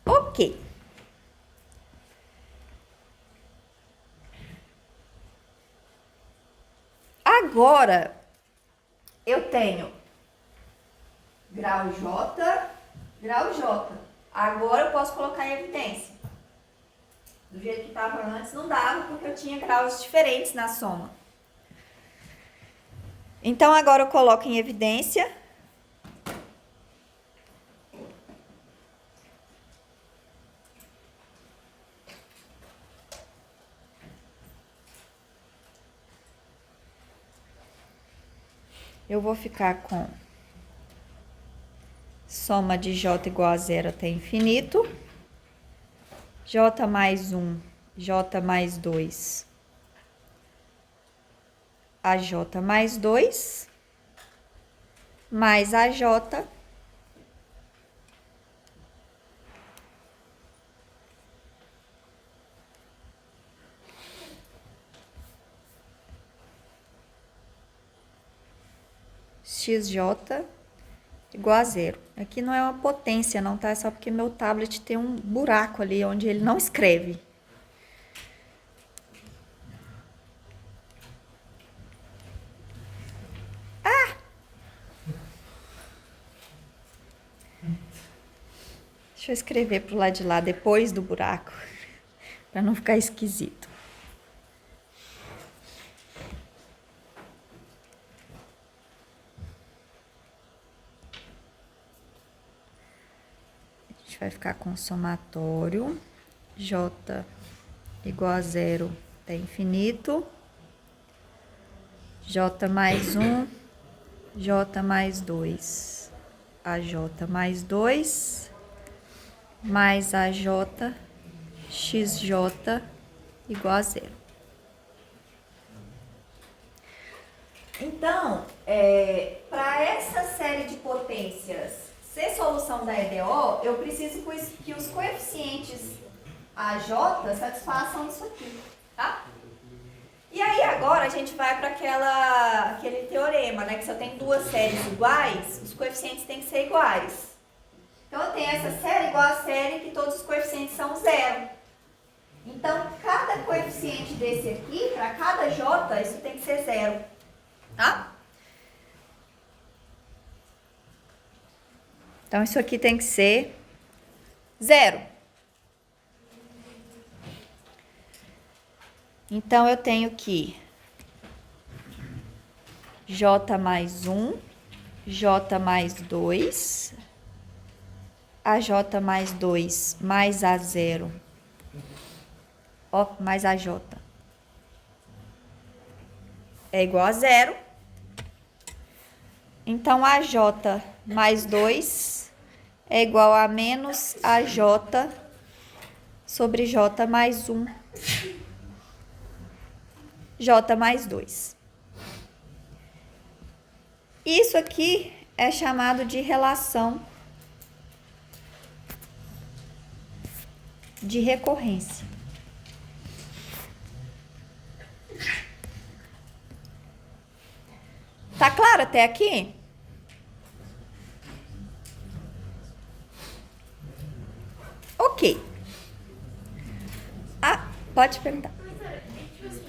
Ok. Agora, eu tenho grau J, grau J. Agora eu posso colocar em evidência. Do jeito que estava antes, não dava, porque eu tinha graus diferentes na soma. Então, agora eu coloco em evidência. Eu vou ficar com soma de j igual a 0 até infinito. J mais 1, J mais 2, a J mais 2, mais a J, xj igual a 0. Aqui não é uma potência não, tá? É só porque meu tablet tem um buraco ali onde ele não escreve. Ah! Deixa eu escrever pro lado de lá, depois do buraco, para não ficar esquisito. Vai ficar com somatório j igual a 0 até infinito, J mais 1, J mais 2, AJ mais 2, mais AJ, XJ igual a 0. Então, para essa série de potências ser solução da EDO, eu preciso que os coeficientes AJ satisfaçam isso aqui, tá? E aí agora a gente vai para aquele teorema, né? Que se eu tenho duas séries iguais, os coeficientes têm que ser iguais. Então eu tenho essa série igual a série que todos os coeficientes são 0. Então cada coeficiente desse aqui, para cada J, isso tem que ser 0. Tá? Então isso aqui tem que ser 0. Então eu tenho que J mais 1, J mais 2, AJ mais 2 mais A0, ó, mais AJ. É igual a 0. Então, AJ mais 2 é igual a menos AJ sobre J mais 1. J mais 2. Isso aqui é chamado de relação de recorrência. Tá claro até aqui? Ok. Ah, pode perguntar. Professora, tipo assim,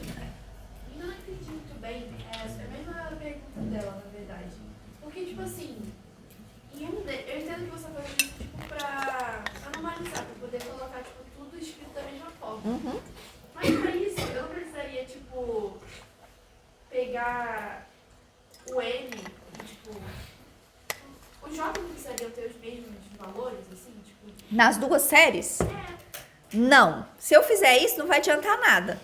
ainda não entendi muito bem, é a mesma pergunta dela, na verdade. Porque, tipo assim, eu entendo que você faz isso, tipo, pra normalizar, pra poder colocar, tipo, tudo escrito da mesma forma. Uhum. Mas pra isso, eu não precisaria, tipo, pegar o N, tipo, o J não precisaria ter os mesmos valores, assim, tipo... Nas duas séries? É, Não. Se eu fizer isso, não vai adiantar nada.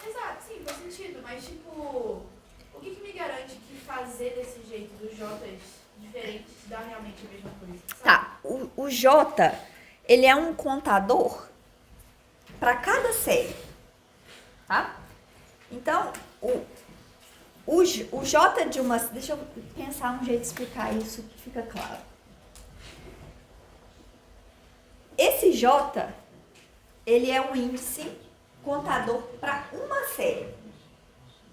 exato, sim, faz sentido, mas, tipo, o que me garante que fazer desse jeito dos J's diferentes dá realmente a mesma coisa, sabe? Tá. O J, ele é um contador para cada série. Tá? Então, o J de uma... Deixa eu pensar um jeito de explicar isso que fica claro. Esse J, ele é um índice contador para uma série.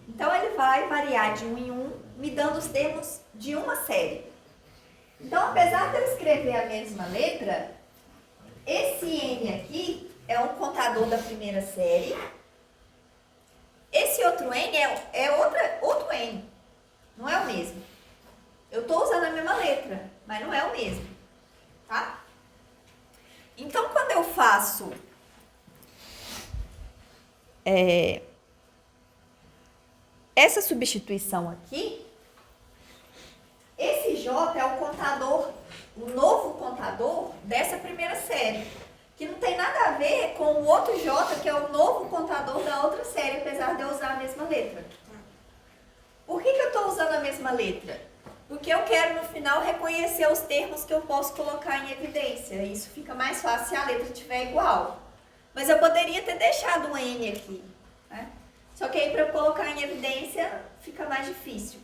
Então, ele vai variar de 1 em 1, me dando os termos de uma série. Então, apesar de eu escrever a mesma letra, esse N aqui é um contador da primeira série. Esse outro N é outro N, não é o mesmo. Eu estou usando a mesma letra, mas não é o mesmo, tá? Então, quando eu faço essa substituição aqui, esse J é o contador, o novo contador dessa primeira série, que não tem nada a ver com o outro J, que é o novo contador da outra série, apesar de eu usar a mesma letra. Por que eu estou usando a mesma letra? Porque eu quero, no final, reconhecer os termos que eu posso colocar em evidência. Isso fica mais fácil se a letra estiver igual. Mas eu poderia ter deixado um N aqui, né? Só que aí, para eu colocar em evidência, fica mais difícil.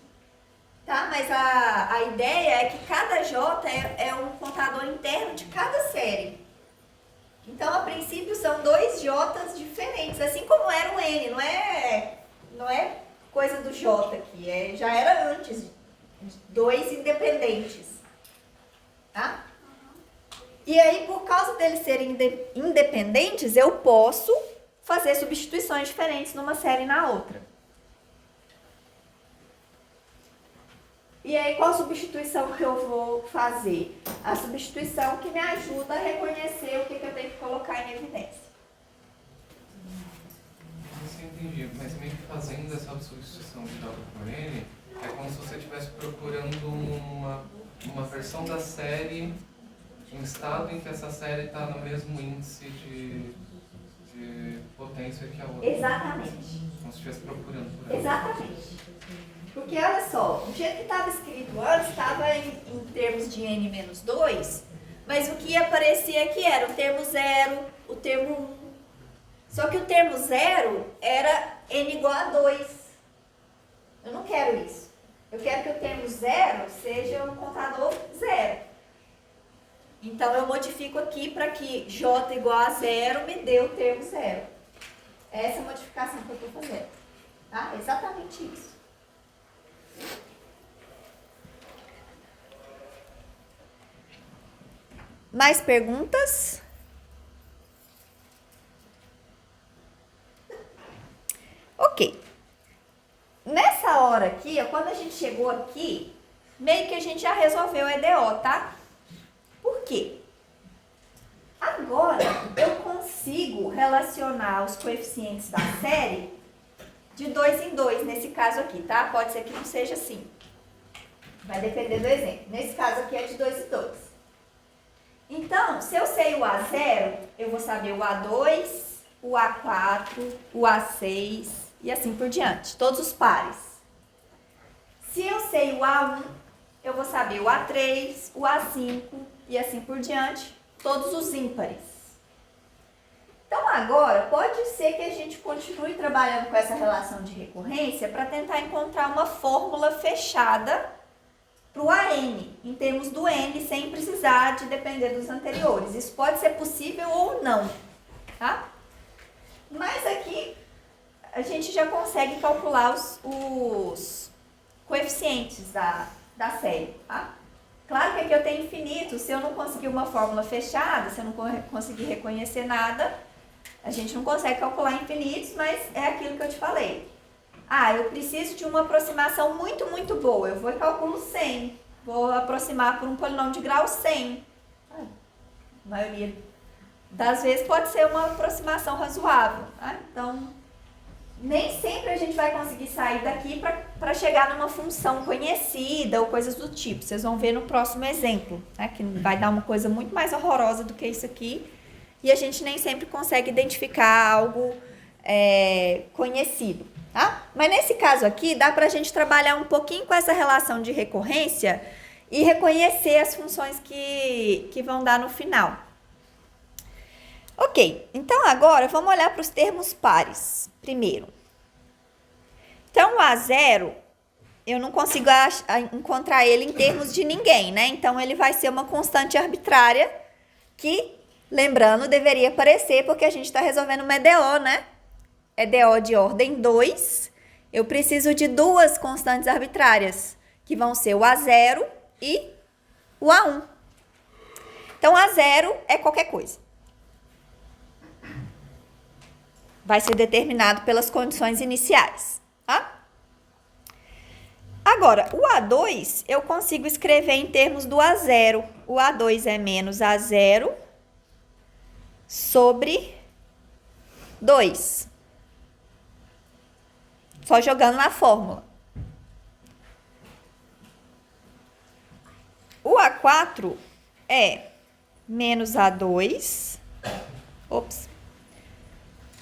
Tá? Mas a ideia é que cada J é um contador interno de cada série. Então, a princípio, são dois J's diferentes, assim como era o N. Não é coisa do J aqui, já era antes, dois independentes. Tá? E aí, por causa deles serem independentes, eu posso fazer substituições diferentes numa série e na outra. E aí, qual substituição que eu vou fazer? A substituição que me ajuda a reconhecer o que eu tenho que colocar em evidência. Isso eu entendi, mas meio que fazendo essa substituição de J por N, é como se você estivesse procurando uma versão da série em estado em que essa série está no mesmo índice de potência que a outra. Exatamente. Como se estivesse procurando por ela. Exatamente. Porque olha só, o jeito que estava escrito antes estava em termos de n-2, mas o que aparecia aqui era o termo 0, o termo 1. Só que o termo 0 era n igual a 2. Eu não quero isso. Eu quero que o termo 0 seja um contador 0. Então, eu modifico aqui para que j igual a 0 me dê o termo 0. É essa modificação que eu estou fazendo. Tá? Exatamente isso. Mais perguntas? Ok. Nessa hora aqui, quando a gente chegou aqui, meio que a gente já resolveu o EDO, tá? Por quê? Agora eu consigo relacionar os coeficientes da série de 2 em 2, nesse caso aqui, tá? Pode ser que não seja assim. Vai depender do exemplo. Nesse caso aqui é de 2 em 2. Então, se eu sei o A0, eu vou saber o A2, o A4, o A6 e assim por diante. Todos os pares. Se eu sei o A1, eu vou saber o A3, o A5 e assim por diante. Todos os ímpares. Então, agora, pode ser que a gente continue trabalhando com essa relação de recorrência para tentar encontrar uma fórmula fechada para o AN, em termos do N, sem precisar de depender dos anteriores. Isso pode ser possível ou não, tá? Mas aqui a gente já consegue calcular os coeficientes da série, tá? Claro que aqui eu tenho infinito, se eu não conseguir uma fórmula fechada, se eu não conseguir reconhecer nada, a gente não consegue calcular infinitos, mas é aquilo que eu te falei. Ah, eu preciso de uma aproximação muito, muito boa. Eu vou e calculo 100. Vou aproximar por um polinômio de grau 100. A maioria das vezes pode ser uma aproximação razoável. Tá? Então, nem sempre a gente vai conseguir sair daqui para chegar numa função conhecida ou coisas do tipo. Vocês vão ver no próximo exemplo, né? Que vai dar uma coisa muito mais horrorosa do que isso aqui. E a gente nem sempre consegue identificar algo conhecido. Tá? Mas nesse caso aqui, dá para a gente trabalhar um pouquinho com essa relação de recorrência e reconhecer as funções que vão dar no final. Ok, então agora vamos olhar para os termos pares primeiro. Então, o A0, eu não consigo encontrar ele em termos de ninguém, né? Então, ele vai ser uma constante arbitrária que, lembrando, deveria aparecer porque a gente está resolvendo uma EDO, né? EDO de ordem 2, eu preciso de duas constantes arbitrárias, que vão ser o A0 e o A1. Então, A0 é qualquer coisa. Vai ser determinado pelas condições iniciais, tá? Agora, o A2 eu consigo escrever em termos do A0. O A2 é menos A0 sobre 2. Só jogando na fórmula. O A4 é menos A2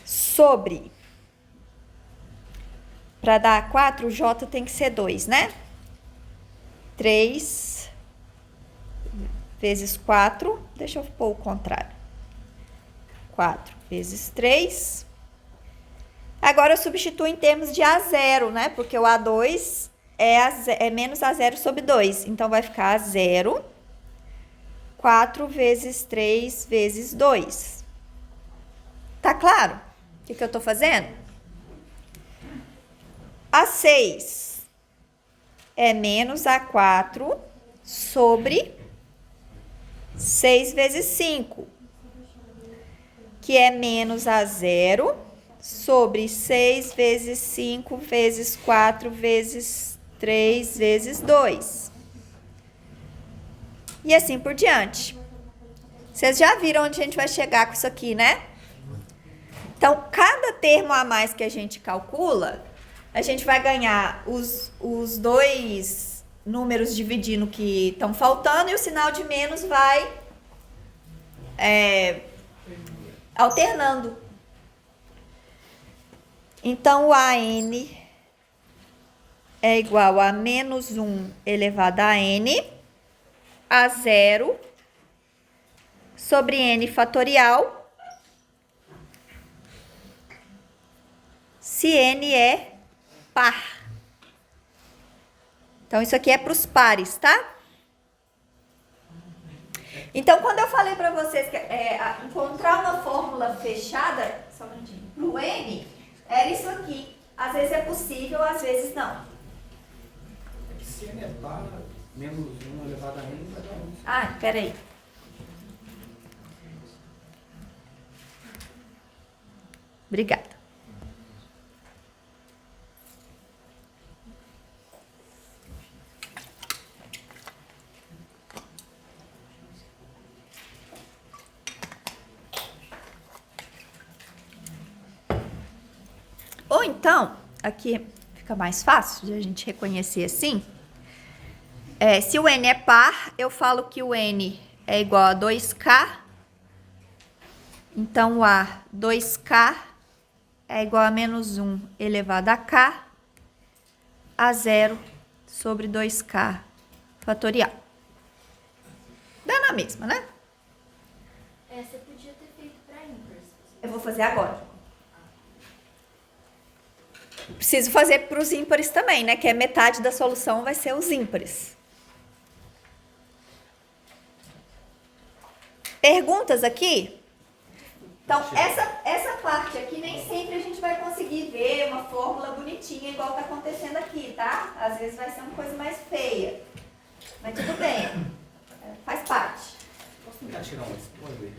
sobre, para dar A4, o J tem que ser 2, né? 3 vezes 4, deixa eu pôr o contrário. 4 vezes 3. Agora eu substituo em termos de A0, né? Porque o A2 é menos A0 sobre 2. Então, vai ficar A0, 4 vezes 3 vezes 2. Tá claro? O que eu tô fazendo? A6 é menos A4 sobre 6 vezes 5, que é menos A0 sobre 6 vezes 5 vezes 4 vezes 3 vezes 2. E assim por diante. Vocês já viram onde a gente vai chegar com isso aqui, né? Então, cada termo a mais que a gente calcula, a gente vai ganhar os dois números dividindo que estão faltando e o sinal de menos vai alternando. Então, o AN é igual a menos 1 elevado a n, a zero, sobre n fatorial, se n é par. Então, isso aqui é para os pares, tá? Então, quando eu falei para vocês que encontrar uma fórmula fechada, só um minutinho, para o n, era isso aqui. Às vezes é possível, às vezes não. Se n é par, menos 1 elevado a n vai dar 1. Ah, peraí. Obrigada. Ou então, aqui fica mais fácil de a gente reconhecer assim. Se o n é par, eu falo que o n é igual a 2k. Então, o a 2k é igual a menos 1 elevado a k, a zero sobre 2k fatorial. Dá na mesma, né? Você podia ter feito para ímpares. Eu vou fazer agora. Preciso fazer para os ímpares também, né? Que é metade da solução vai ser os ímpares. Perguntas aqui? Então, essa parte aqui nem sempre a gente vai conseguir ver uma fórmula bonitinha igual está acontecendo aqui, tá? Às vezes vai ser uma coisa mais feia. Mas tudo bem. Faz parte. Posso tentar tirar um spoiler?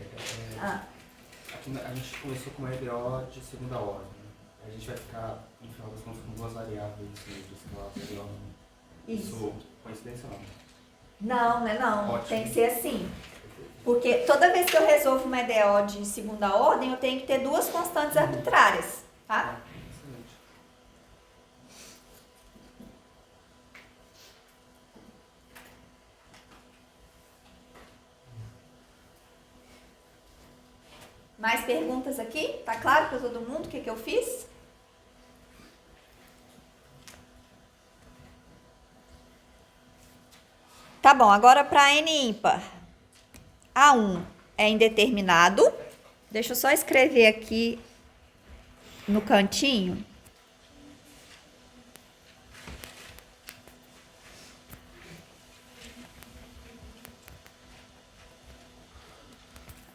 Aqui a gente começou com uma EDO de segunda ordem. A gente vai ficar, no final das contas, com duas variáveis de escalar EDO. Isso. Coincidência ou não? Não, né? Não. Ótimo. Tem que ser assim. Porque toda vez que eu resolvo uma EDO de segunda ordem, eu tenho que ter duas constantes arbitrárias, tá? Excelente. Mais perguntas aqui? Tá claro para todo mundo o que eu fiz? Tá bom, agora para n ímpar. A1 é indeterminado. Deixa eu só escrever aqui no cantinho.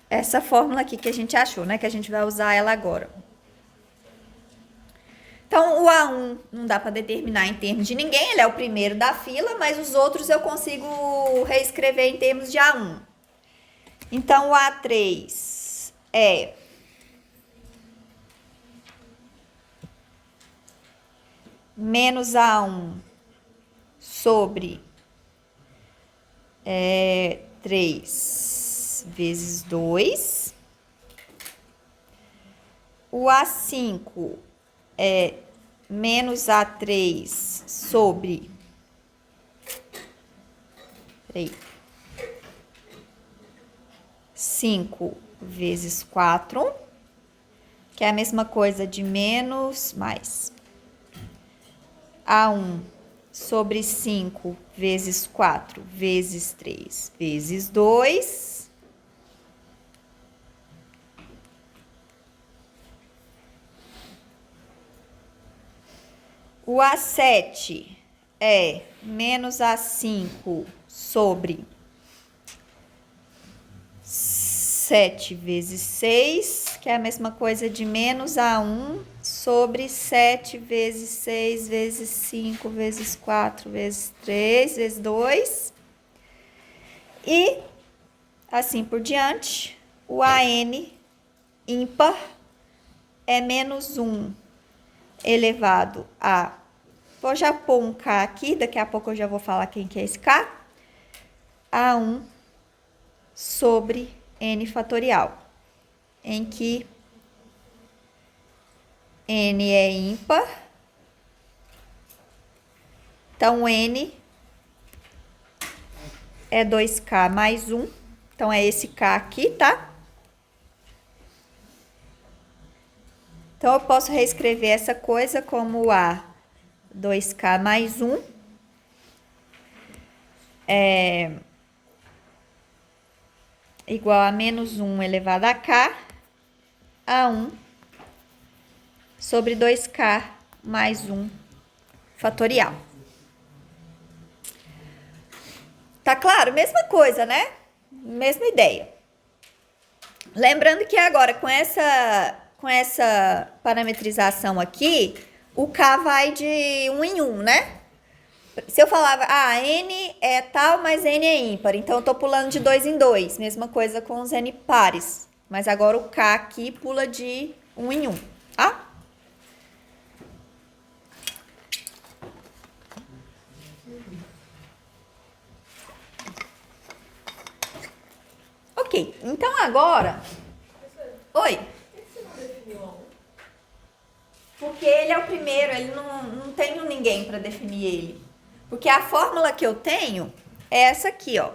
Essa fórmula aqui que a gente achou, né? Que a gente vai usar ela agora. Então, o A1 não dá para determinar em termos de ninguém, ele é o primeiro da fila, mas os outros eu consigo reescrever em termos de A1. Então, o A3 é menos A1 sobre 3 vezes 2. O A5 é menos A3 sobre 5 vezes 4, que é a mesma coisa de menos mais. A1 sobre 5 vezes 4 vezes 3 vezes 2. O A7 é menos A5 sobre 7 vezes 6, que é a mesma coisa de menos A1 sobre 7 vezes 6 vezes 5 vezes 4 vezes 3 vezes 2. E assim por diante, o AN ímpar é menos 1 elevado a... Vou já pôr um K aqui, daqui a pouco eu já vou falar quem que é esse K. A1 sobre N fatorial, em que N é ímpar. Então, N é 2K mais 1. Então, é esse K aqui, tá? Então, eu posso reescrever essa coisa como A 2K mais 1 é igual a menos 1 elevado a K a 1 sobre 2K mais 1 fatorial. Tá claro? Mesma coisa, né? Mesma ideia. Lembrando que agora com essa parametrização aqui, o K vai de 1 em 1, né? Se eu falava, N é tal, mas N é ímpar, então eu tô pulando de 2 em 2. Mesma coisa com os N pares. Mas agora o K aqui pula de 1 em 1, tá? Ok, então agora... Oi? Por que você não definiu a 1? Porque ele é o primeiro, ele não tenho ninguém para definir ele. Porque a fórmula que eu tenho é essa aqui, ó.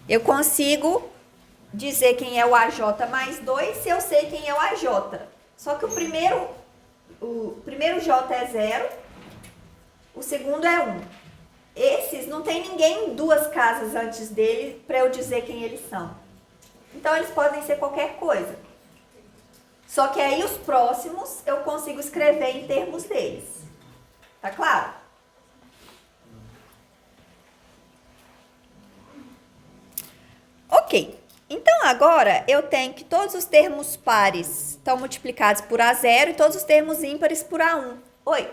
Eu consigo dizer quem é o AJ mais 2 se eu sei quem é o AJ. Só que o primeiro J é 0, o segundo é 1. Esses não tem ninguém em 2 casas antes dele para eu dizer quem eles são. Então eles podem ser qualquer coisa. Só que aí os próximos eu consigo escrever em termos deles. Tá claro? Ok. Então agora eu tenho que todos os termos pares estão multiplicados por A0 e todos os termos ímpares por A1. Oi?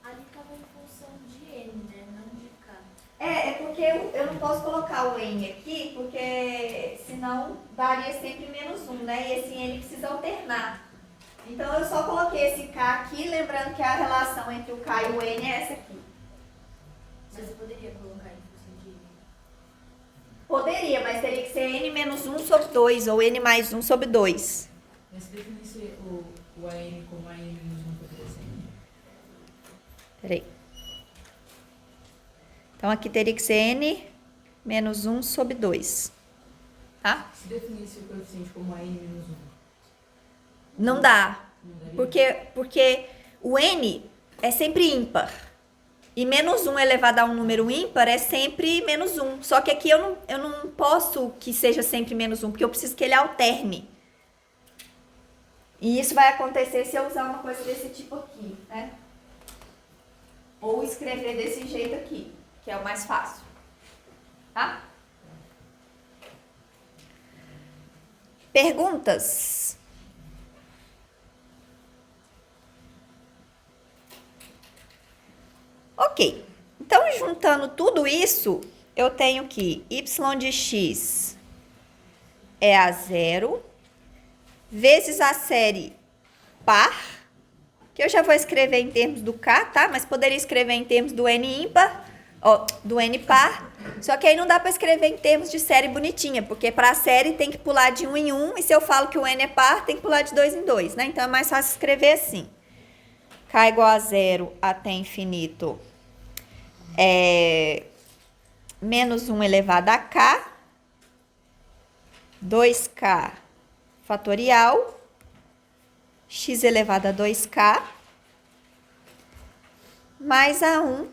Ali estava em função de N, né? Não de K. É porque eu não posso colocar o N aqui, porque senão daria sempre menos 1, né? E esse N precisa alternar. Então eu só coloquei esse K aqui, lembrando que a relação entre o K e o N é essa aqui. Mas você poderia colocar em função de N. Poderia, mas teria que ser N menos 1 sobre 2, ou N mais 1 sobre 2. Mas se definisse o AN como AN menos 1, poderia ser N. Peraí. Então aqui teria que ser N menos 1 sobre 2. Tá? Se definisse o coeficiente como AN menos 1, Não dá. não daria? Porque o N é sempre ímpar. E menos 1 elevado a um número ímpar é sempre menos 1. Só que aqui eu não posso que seja sempre menos 1, porque eu preciso que ele alterne. E isso vai acontecer se eu usar uma coisa desse tipo aqui, né? Ou escrever desse jeito aqui, que é o mais fácil. Tá? Perguntas? Ok, então juntando tudo isso, eu tenho que y de x é a 0, vezes a série par, que eu já vou escrever em termos do k, tá? Mas poderia escrever em termos do n ímpar, ó, do n par, só que aí não dá para escrever em termos de série bonitinha, porque para a série tem que pular de 1 em 1, e se eu falo que o n é par, tem que pular de 2 em 2, né? Então é mais fácil escrever assim. K igual a 0 até infinito é menos 1 elevado a k, 2k fatorial, x elevado a 2k, mais A1,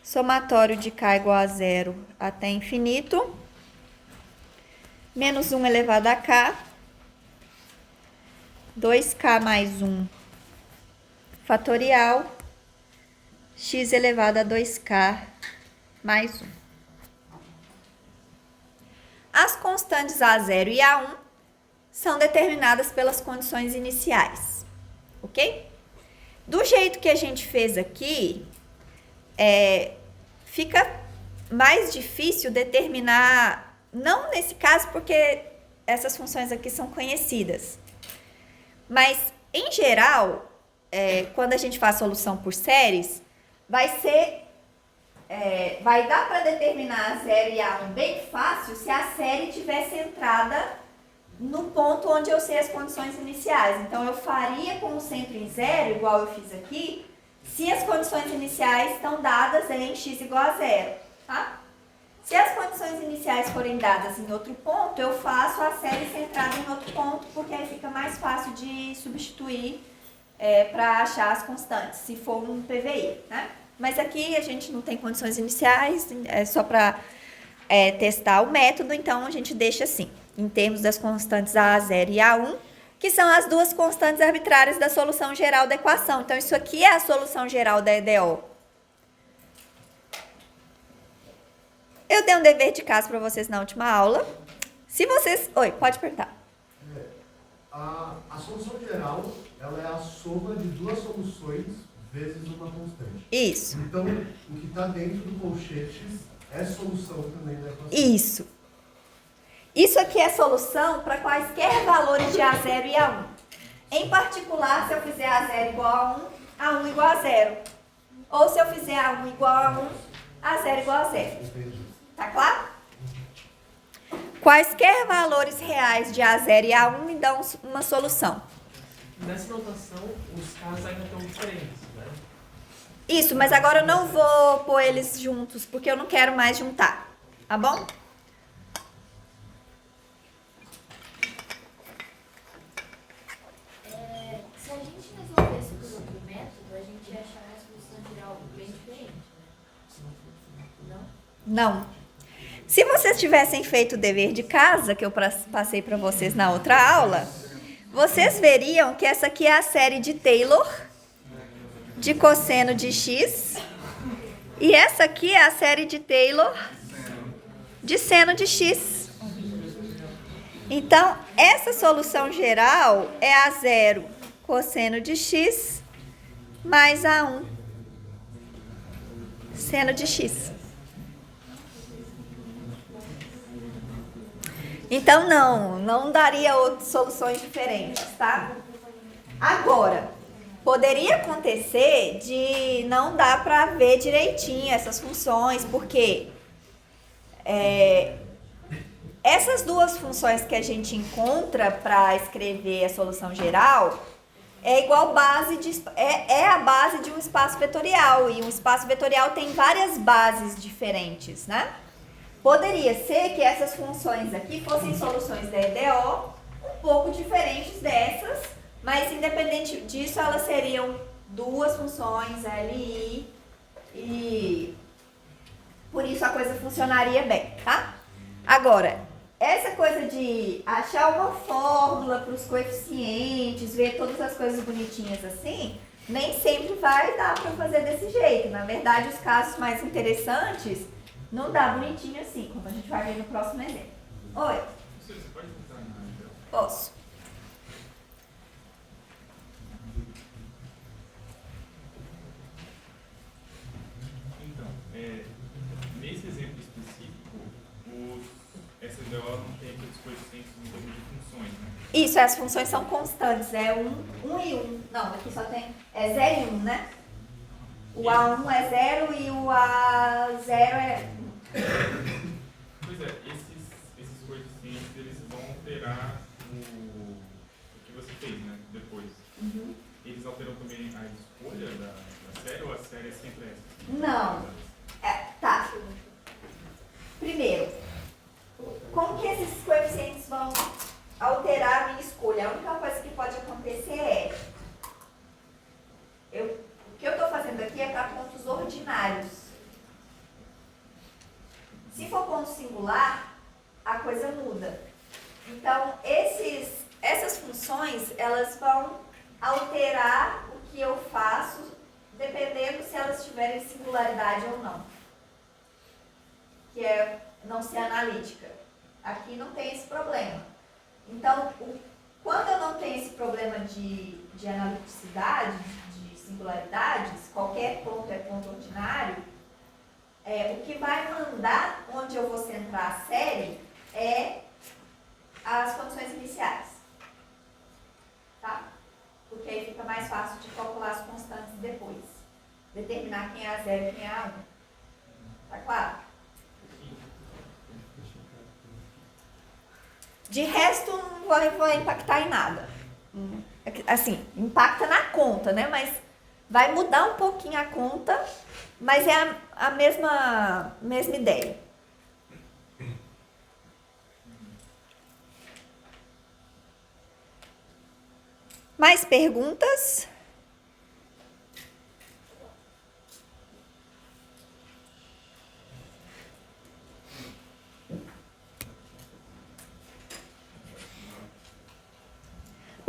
somatório de k igual a 0 até infinito, menos 1 elevado a k, 2k mais 1 fatorial, x elevado a 2k mais 1. As constantes A0 e A1 são determinadas pelas condições iniciais, ok? Do jeito que a gente fez aqui, fica mais difícil determinar, não nesse caso porque essas funções aqui são conhecidas, mas em geral, quando a gente faz solução por séries, vai dar para determinar a 0 e a 1 bem fácil se a série estiver centrada no ponto onde eu sei as condições iniciais. Então, eu faria com o centro em 0, igual eu fiz aqui, se as condições iniciais estão dadas em x igual a 0, tá? Se as condições iniciais forem dadas em outro ponto, eu faço a série centrada em outro ponto, porque aí fica mais fácil de substituir para achar as constantes, se for um PVI, né? Mas aqui a gente não tem condições iniciais, é só para testar o método, então a gente deixa assim, em termos das constantes A0 e A1, que são as duas constantes arbitrárias da solução geral da equação. Então, isso aqui é a solução geral da EDO. Eu dei um dever de casa para vocês na última aula. Se vocês... Oi, pode perguntar. A solução geral, ela é a soma de duas soluções vezes uma constante. Isso. Então, o que está dentro do colchetes é solução também da equação. Isso. Isso aqui é solução para quaisquer valores de A0 e A1. Em particular, se eu fizer A0 igual a 1, A1 igual a 0. Ou se eu fizer A1 igual a 1, A0 igual a 0. Entendi. Tá claro? Quaisquer valores reais de A0 e A1 me dão uma solução. Nessa notação, os casos ainda estão diferentes, né? Isso, mas agora eu não vou pôr eles juntos, porque eu não quero mais juntar. Tá bom? Se a gente resolvesse por outro método, a gente ia achar a solução geral bem diferente, né? Não? Não. Se vocês tivessem feito o dever de casa, que eu passei para vocês na outra aula, vocês veriam que essa aqui é a série de Taylor, de cosseno de x, e essa aqui é a série de Taylor, de seno de x. Então, essa solução geral é A0 cosseno de x mais A1 seno de x. Então, não daria outras soluções diferentes, tá? Agora, poderia acontecer de não dar para ver direitinho essas funções, porque essas duas funções que a gente encontra para escrever a solução geral é igual a base de um espaço vetorial, e um espaço vetorial tem várias bases diferentes, né? Poderia ser que essas funções aqui fossem soluções da EDO um pouco diferentes dessas, mas independente disso, elas seriam duas funções LI e por isso a coisa funcionaria bem, tá? Agora, essa coisa de achar uma fórmula para os coeficientes, ver todas as coisas bonitinhas assim, nem sempre vai dar para fazer desse jeito. Na verdade, os casos mais interessantes não dá bonitinho assim, como a gente vai ver no próximo exemplo. Oi? Você pode tentar na Excel? Posso. Então, nesse exemplo específico, essa DO não tem aqueles coeficientes em termos de funções, né? Isso, as funções são constantes, é 1 e 1. Não, aqui só tem, 0 e 1, né? O A1 é 0 e o A0 é... Pois é, esses coeficientes, eles vão alterar o que você fez, né, depois. Uhum. Eles alteram também a escolha da série, ou a série é sempre essa? Não. Tá. Primeiro, como que esses coeficientes vão alterar a minha escolha? A única coisa que pode acontecer o que eu estou fazendo aqui é para pontos ordinários. Se for ponto singular, a coisa muda. Então, essas funções, elas vão alterar o que eu faço, dependendo se elas tiverem singularidade ou não. Que é não ser analítica. Aqui não tem esse problema. Então, quando eu não tenho esse problema de analiticidade, de singularidades, qualquer ponto é ponto ordinário, o que vai mandar onde eu vou centrar a série é as condições iniciais. Tá? Porque aí fica mais fácil de calcular as constantes depois. Determinar quem é A0 e quem é A1. Tá claro? De resto, não vai impactar em nada. Assim, impacta na conta, né? Mas vai mudar um pouquinho a conta, mas é a mesma ideia. Mais perguntas?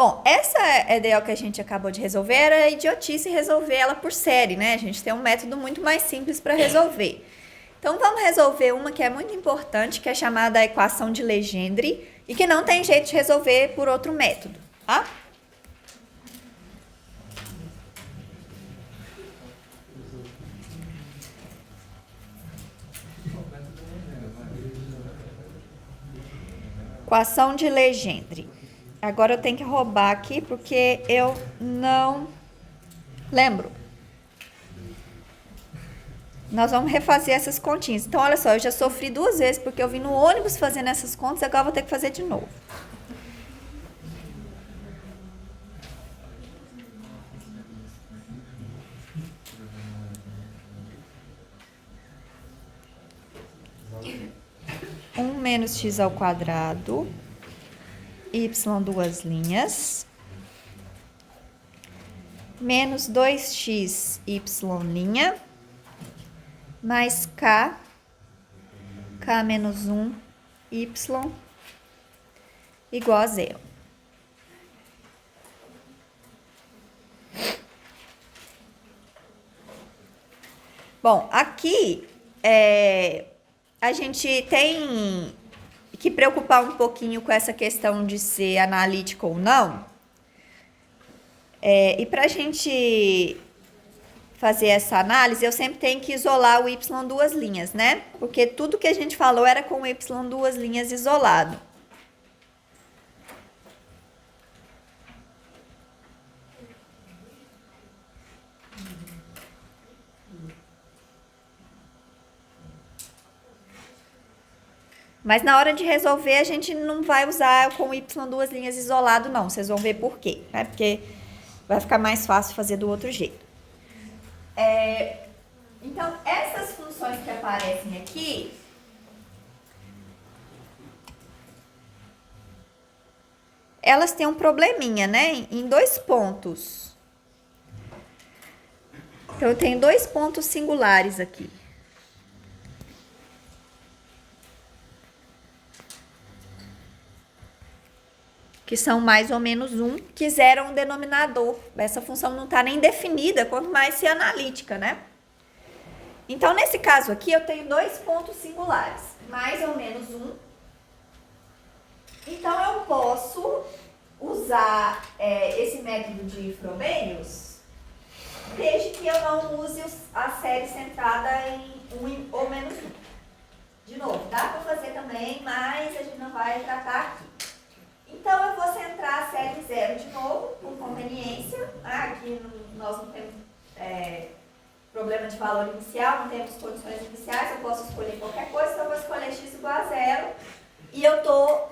Bom, essa EDO que a gente acabou de resolver era idiotice resolver ela por série, né? A gente tem um método muito mais simples para resolver. Então, vamos resolver uma que é muito importante, que é chamada a equação de Legendre, e que não tem jeito de resolver por outro método, tá? Equação de Legendre. Agora eu tenho que roubar aqui porque eu não lembro. Nós vamos refazer essas continhas. Então, olha só, eu já sofri 2 vezes porque eu vim no ônibus fazendo essas contas, agora eu vou ter que fazer de novo. Menos x ao quadrado, y 2 linhas, menos 2x y', mais k menos 1, y, igual a 0. Bom, aqui a gente tem que preocupar um pouquinho com essa questão de ser analítico ou não. E para a gente fazer essa análise, eu sempre tenho que isolar o y 2 linhas, né? Porque tudo que a gente falou era com o y 2 linhas isolado. Mas na hora de resolver, a gente não vai usar com y 2 linhas isolado, não. Vocês vão ver por quê, né? Porque vai ficar mais fácil fazer do outro jeito. Então, essas funções que aparecem aqui, elas têm um probleminha, né? Em 2 pontos. Então, eu tenho 2 pontos singulares aqui. Que são mais ou menos 1, que zeram um denominador. Essa função não está nem definida, quanto mais ser analítica, né? Então, nesse caso aqui, eu tenho 2 pontos singulares, mais ou menos 1. Então, eu posso usar esse método de Frobenius, desde que eu não use a série centrada em 1 ou menos 1. De novo, dá para fazer também, mas a gente não vai tratar aqui. Então, eu vou centrar a série 0 de novo, com conveniência. Aqui nós não temos problema de valor inicial, não temos condições iniciais, eu posso escolher qualquer coisa, então eu vou escolher x igual a 0. E eu estou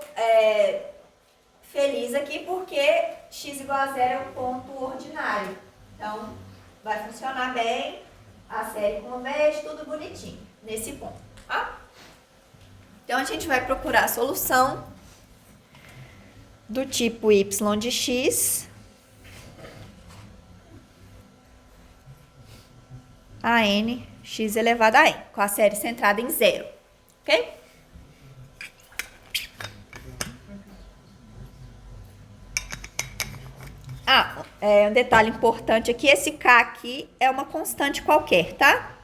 feliz aqui porque x igual a 0 é um ponto ordinário. Então, vai funcionar bem, a série converge, tudo bonitinho, nesse ponto, tá? Então, a gente vai procurar a solução do tipo y de x a n x elevado a n, com a série centrada em 0, ok? Um detalhe importante aqui, esse k aqui é uma constante qualquer, tá?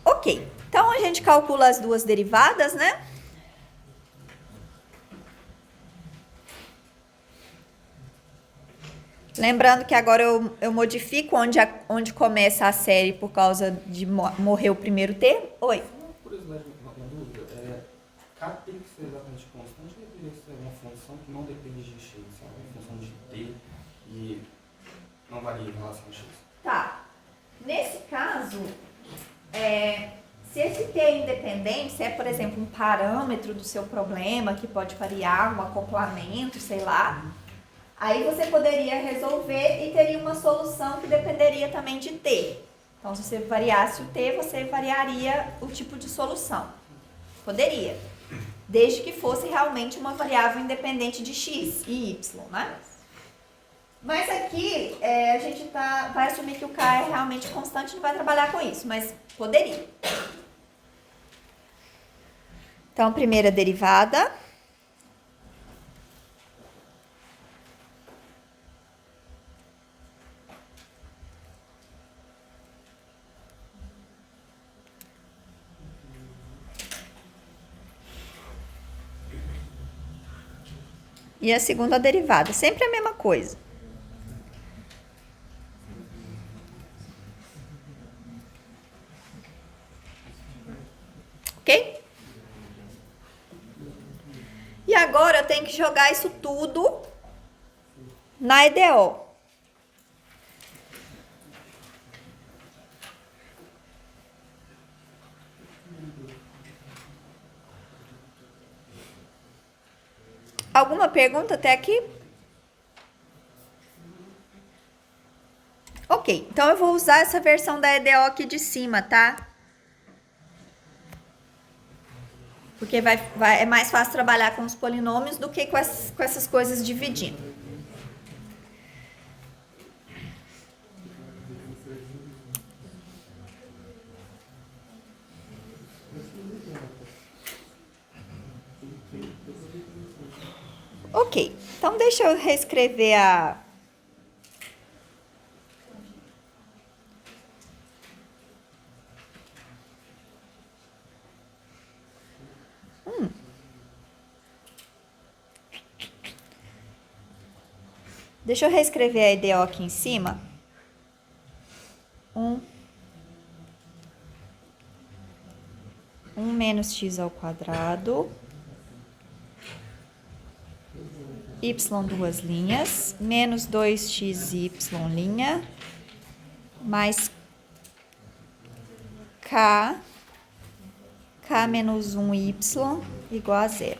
Ok, então a gente calcula as duas derivadas, né? Lembrando que agora eu modifico onde começa a série por causa de morrer o primeiro termo. Oi? Uma curiosidade, uma dúvida. K tem que ser exatamente constante ou deveria ser uma função que não depende de x? É uma função de t e não varia em relação a x? Tá. Nesse caso, se esse t é independente, se é, por exemplo, um parâmetro do seu problema que pode variar, um acoplamento, sei lá, aí você poderia resolver e teria uma solução que dependeria também de t. Então, se você variasse o t, você variaria o tipo de solução. Poderia. Desde que fosse realmente uma variável independente de x e y, né? Mas aqui, a gente vai assumir que o k é realmente constante e não vai trabalhar com isso, mas poderia. Então, primeira derivada. E a segunda derivada, sempre a mesma coisa. Ok? E agora eu tenho que jogar isso tudo na EDO. Alguma pergunta até aqui? Ok, então eu vou usar essa versão da EDO aqui de cima, tá? Porque é mais fácil trabalhar com os polinômios do que com essas coisas dividindo. Ok, então deixa eu reescrever a... Deixa eu reescrever a EDO aqui em cima. 1 menos x ao quadrado. Y duas linhas. Menos 2xy linha. Mais k menos 1y igual a 0.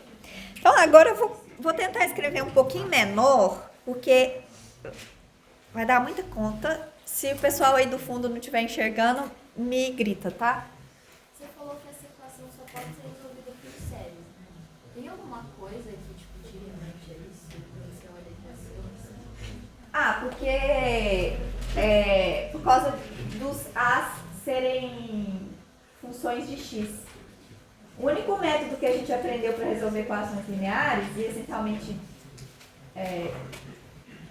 Então, agora eu vou tentar escrever um pouquinho menor, porque vai dar muita conta. Se o pessoal aí do fundo não estiver enxergando, me grita, tá? Você falou que essa equação só pode ser resolvida por séries, né? Tem alguma coisa que tipo, te remete a isso? Quando você olha a equação? Ah, porque por causa dos a's serem funções de x. O único método que a gente aprendeu para resolver equações lineares, e essencialmente...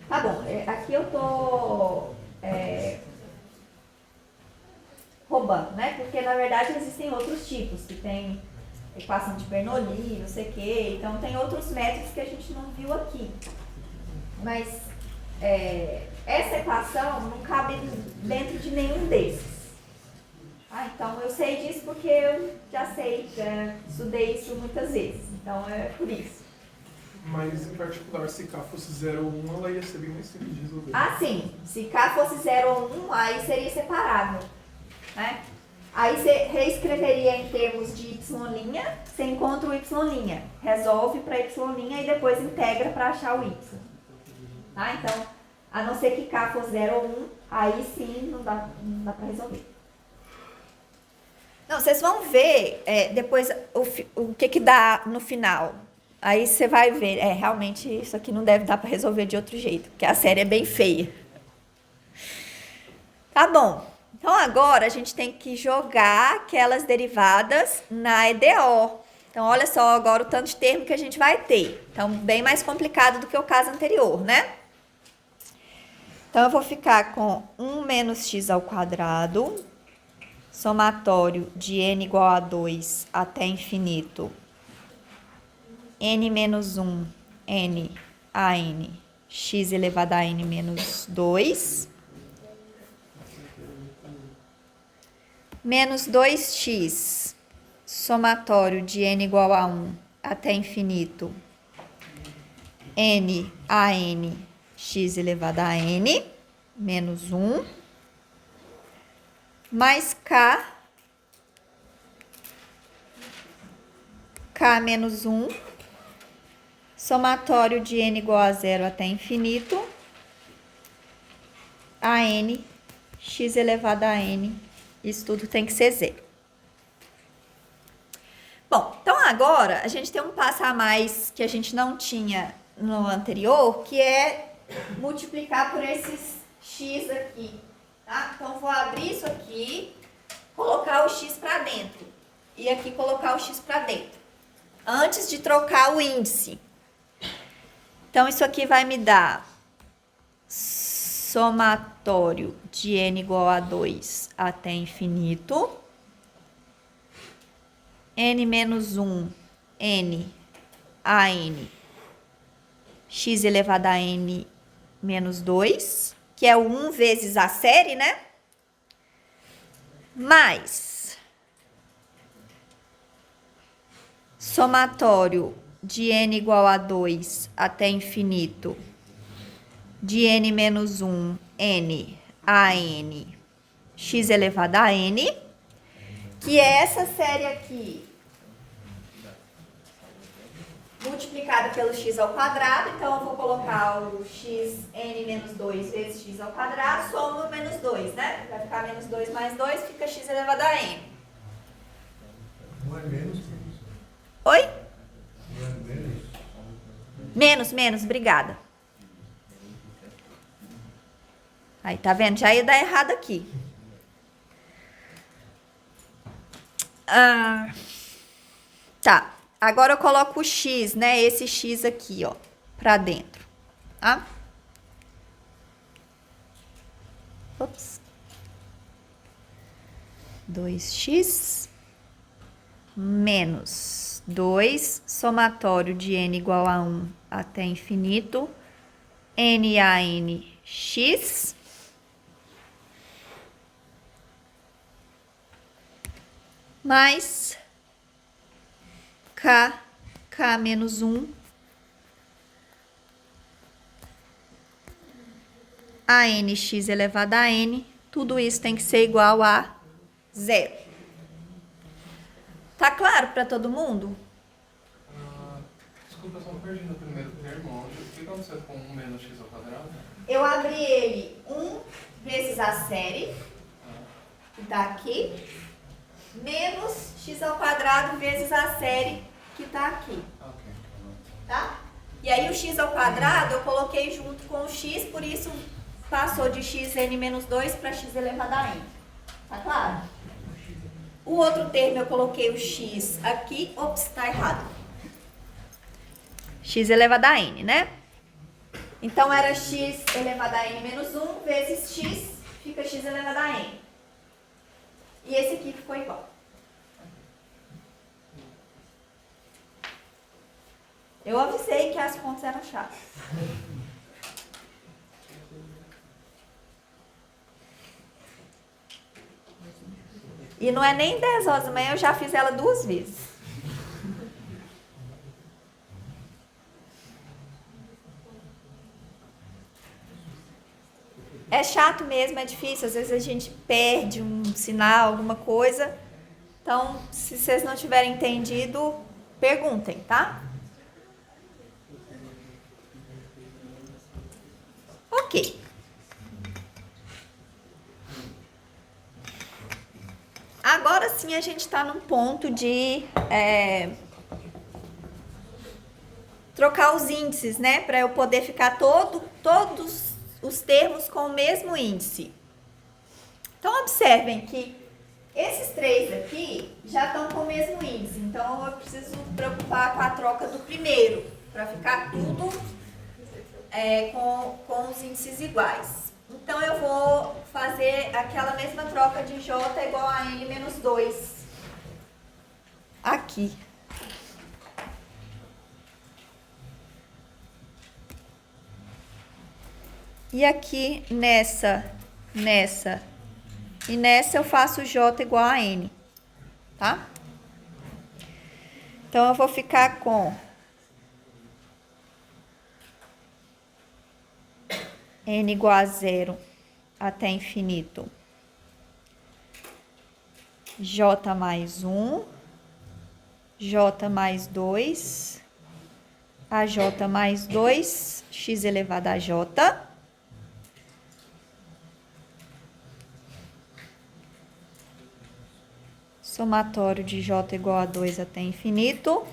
tá bom, aqui eu tô roubando, né? Porque, na verdade, existem outros tipos, que tem equação de Bernoulli, não sei o quê. Então, tem outros métodos que a gente não viu aqui. Mas essa equação não cabe dentro de nenhum desses. Então, eu sei disso porque eu já estudei isso muitas vezes. Então, é por isso. Mas, em particular, se K fosse 0 ou 1, ela ia ser bem mais simples de resolver. Ah, sim. Se K fosse 0 ou 1, aí seria separável. Né? Aí você reescreveria em termos de y', você encontra o y', resolve para y' e depois integra para achar o y. Tá? Então, a não ser que K fosse 0 ou 1, aí sim não dá para resolver. Não, vocês vão ver depois o que dá no final. Aí você vai ver, realmente isso aqui não deve dar para resolver de outro jeito, porque a série é bem feia. Tá bom. Então agora a gente tem que jogar aquelas derivadas na EDO. Então olha só agora o tanto de termo que a gente vai ter. Então bem mais complicado do que o caso anterior, né? Então eu vou ficar com 1 menos x ao quadrado, somatório de n igual a 2 até infinito, n menos 1, n a n, x elevado a n menos 2, menos 2x, somatório de n igual a 1 até infinito, n a n, x elevado a n, menos 1, mais k menos 1, somatório de n igual a 0 até infinito, a n, x elevado a n, isso tudo tem que ser 0. Bom, então agora a gente tem um passo a mais que a gente não tinha no anterior, que é multiplicar por esses x aqui. Tá? Então, vou abrir isso aqui, colocar o x para dentro. E aqui colocar o x para dentro. antes de trocar o índice. Então, isso aqui vai me dar somatório de n igual a 2 até infinito. N menos 1, n a n, x elevado a n menos 2, que é o 1 vezes a série, né? Mais somatório de n igual a 2 até infinito de n menos 1, n a n, x elevado a n, que é essa série aqui multiplicada pelo x ao quadrado. Então, eu vou colocar o x n menos 2 vezes x ao quadrado, soma o menos 2, né? Vai ficar menos 2 mais 2, fica x elevado a n. Não é menos? Oi? Não é menos? Menos, obrigada. Aí, tá vendo? Já ia dar errado aqui. Tá. Agora eu coloco o x, né? Esse x aqui, ó, pra dentro, tá? Ops. 2x menos 2, somatório de n igual a 1 até infinito, n a n x, mais k menos 1, a nx elevado a n, tudo isso tem que ser igual a 0. Tá claro para todo mundo? Desculpa, eu só perdi no primeiro termo. O que aconteceu com 1 menos x ao quadrado? Eu abri ele 1 vezes a série, que tá aqui, menos x ao quadrado vezes a série, que tá aqui. Ok. Tá? E aí o x ao quadrado eu coloquei junto com o x, por isso passou de xn menos 2 para x elevado a n. Tá claro? O outro termo eu coloquei o x aqui. Ops, tá errado. X elevado a n, né? Então era x elevado a n menos 1 vezes x, fica x elevado a n. E esse aqui ficou igual. Eu avisei que as contas eram chatas. E não é nem 10 horas da manhã, eu já fiz ela 2 vezes. É chato mesmo, é difícil. Às vezes a gente perde um sinal, alguma coisa. Então, se vocês não tiverem entendido, perguntem, tá? Ok. Agora sim a gente está num ponto de trocar os índices, né? Para eu poder ficar todos os termos com o mesmo índice. Então, observem que esses três aqui já estão com o mesmo índice. Então, eu preciso me preocupar com a troca do primeiro, para ficar tudo com os índices iguais. Então, eu vou fazer aquela mesma troca de J igual a N menos 2. Aqui. E aqui, nessa e nessa eu faço J igual a N, tá? Então, eu vou ficar com N igual a 0 até infinito. J mais 1, J mais 2, AJ mais 2, x elevado a J. Somatório de J igual a 2 até infinito.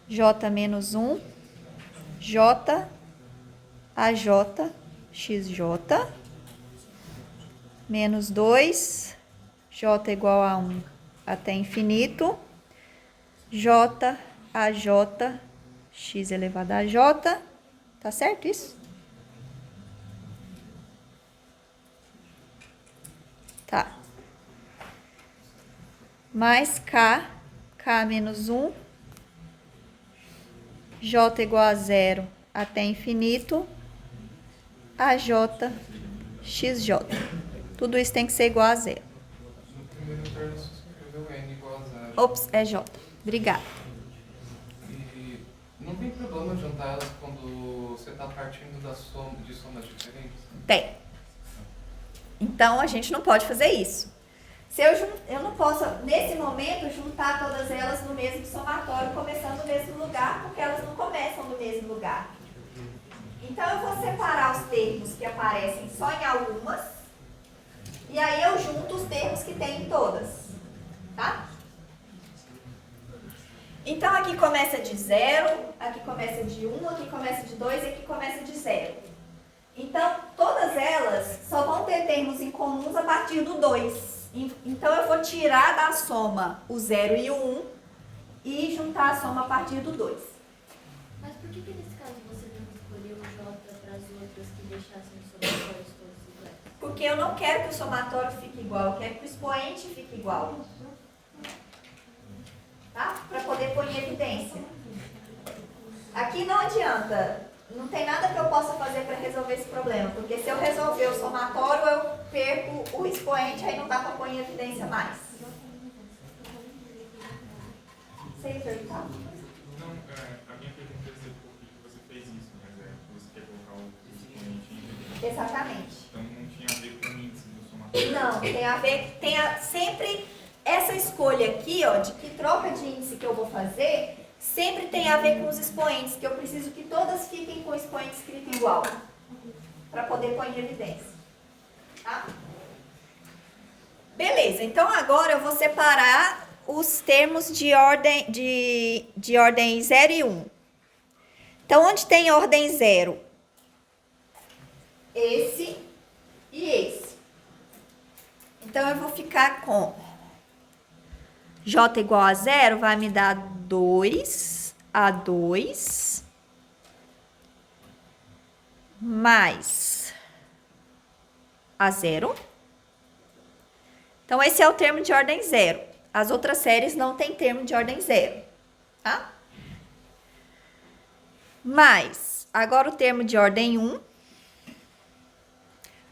J menos 1, J, AJ, XJ, menos 2, J igual a 1 até infinito. J, AJ, X elevado a J. Tá certo isso? Tá. Mais K, K menos 1. J igual a 0 até infinito. AJ, XJ. Tudo isso tem que ser igual a 0. No primeiro termo você escreveu N igual a 0. Ops, é J. Obrigada. E não tem problema juntar elas quando você está partindo de somas diferentes? Tem. Então, a gente não pode fazer isso. Se eu não posso, nesse momento, juntar todas elas no mesmo somatório, começando no mesmo lugar, porque elas não começam no mesmo lugar. Então, eu vou separar os termos que aparecem só em algumas, e aí eu junto os termos que tem em todas. Tá? Então, aqui começa de 0, aqui começa de 1, aqui começa de 2 e aqui começa de 0. Então, todas elas só vão ter termos em comuns a partir do 2. Então, eu vou tirar da soma o 0 e o 1 e juntar a soma a partir do 2. Mas por que nesse caso você não escolheu o J para as outras que deixassem os somatórios todos iguais? Porque eu não quero que o somatório fique igual, eu quero que o expoente fique igual. Tá? Para poder pôr em evidência. Aqui não adianta, não tem nada que eu possa fazer para resolver esse problema, porque se eu resolver o somatório, eu perco o expoente, aí não dá para pôr em evidência mais. Você ia perguntar? Não, a minha pergunta é por que você fez isso, mas você quer colocar o expoente em evidência. Exatamente. Então não tinha a ver com o índice do somatório. Não, tem a ver, sempre essa escolha aqui, ó, de que troca de índice que eu vou fazer, sempre tem a ver com os expoentes, que eu preciso que todas fiquem com o expoente escrito igual, para poder pôr em evidência. Tá? Beleza, então agora eu vou separar os termos de ordem 0 e 1. Então, onde tem ordem 0? Esse e esse. Então, eu vou ficar com J igual a 0, vai me dar 2A2 mais A0. Então, esse é o termo de ordem 0. As outras séries não tem termo de ordem 0, tá? Mas, agora o termo de ordem 1.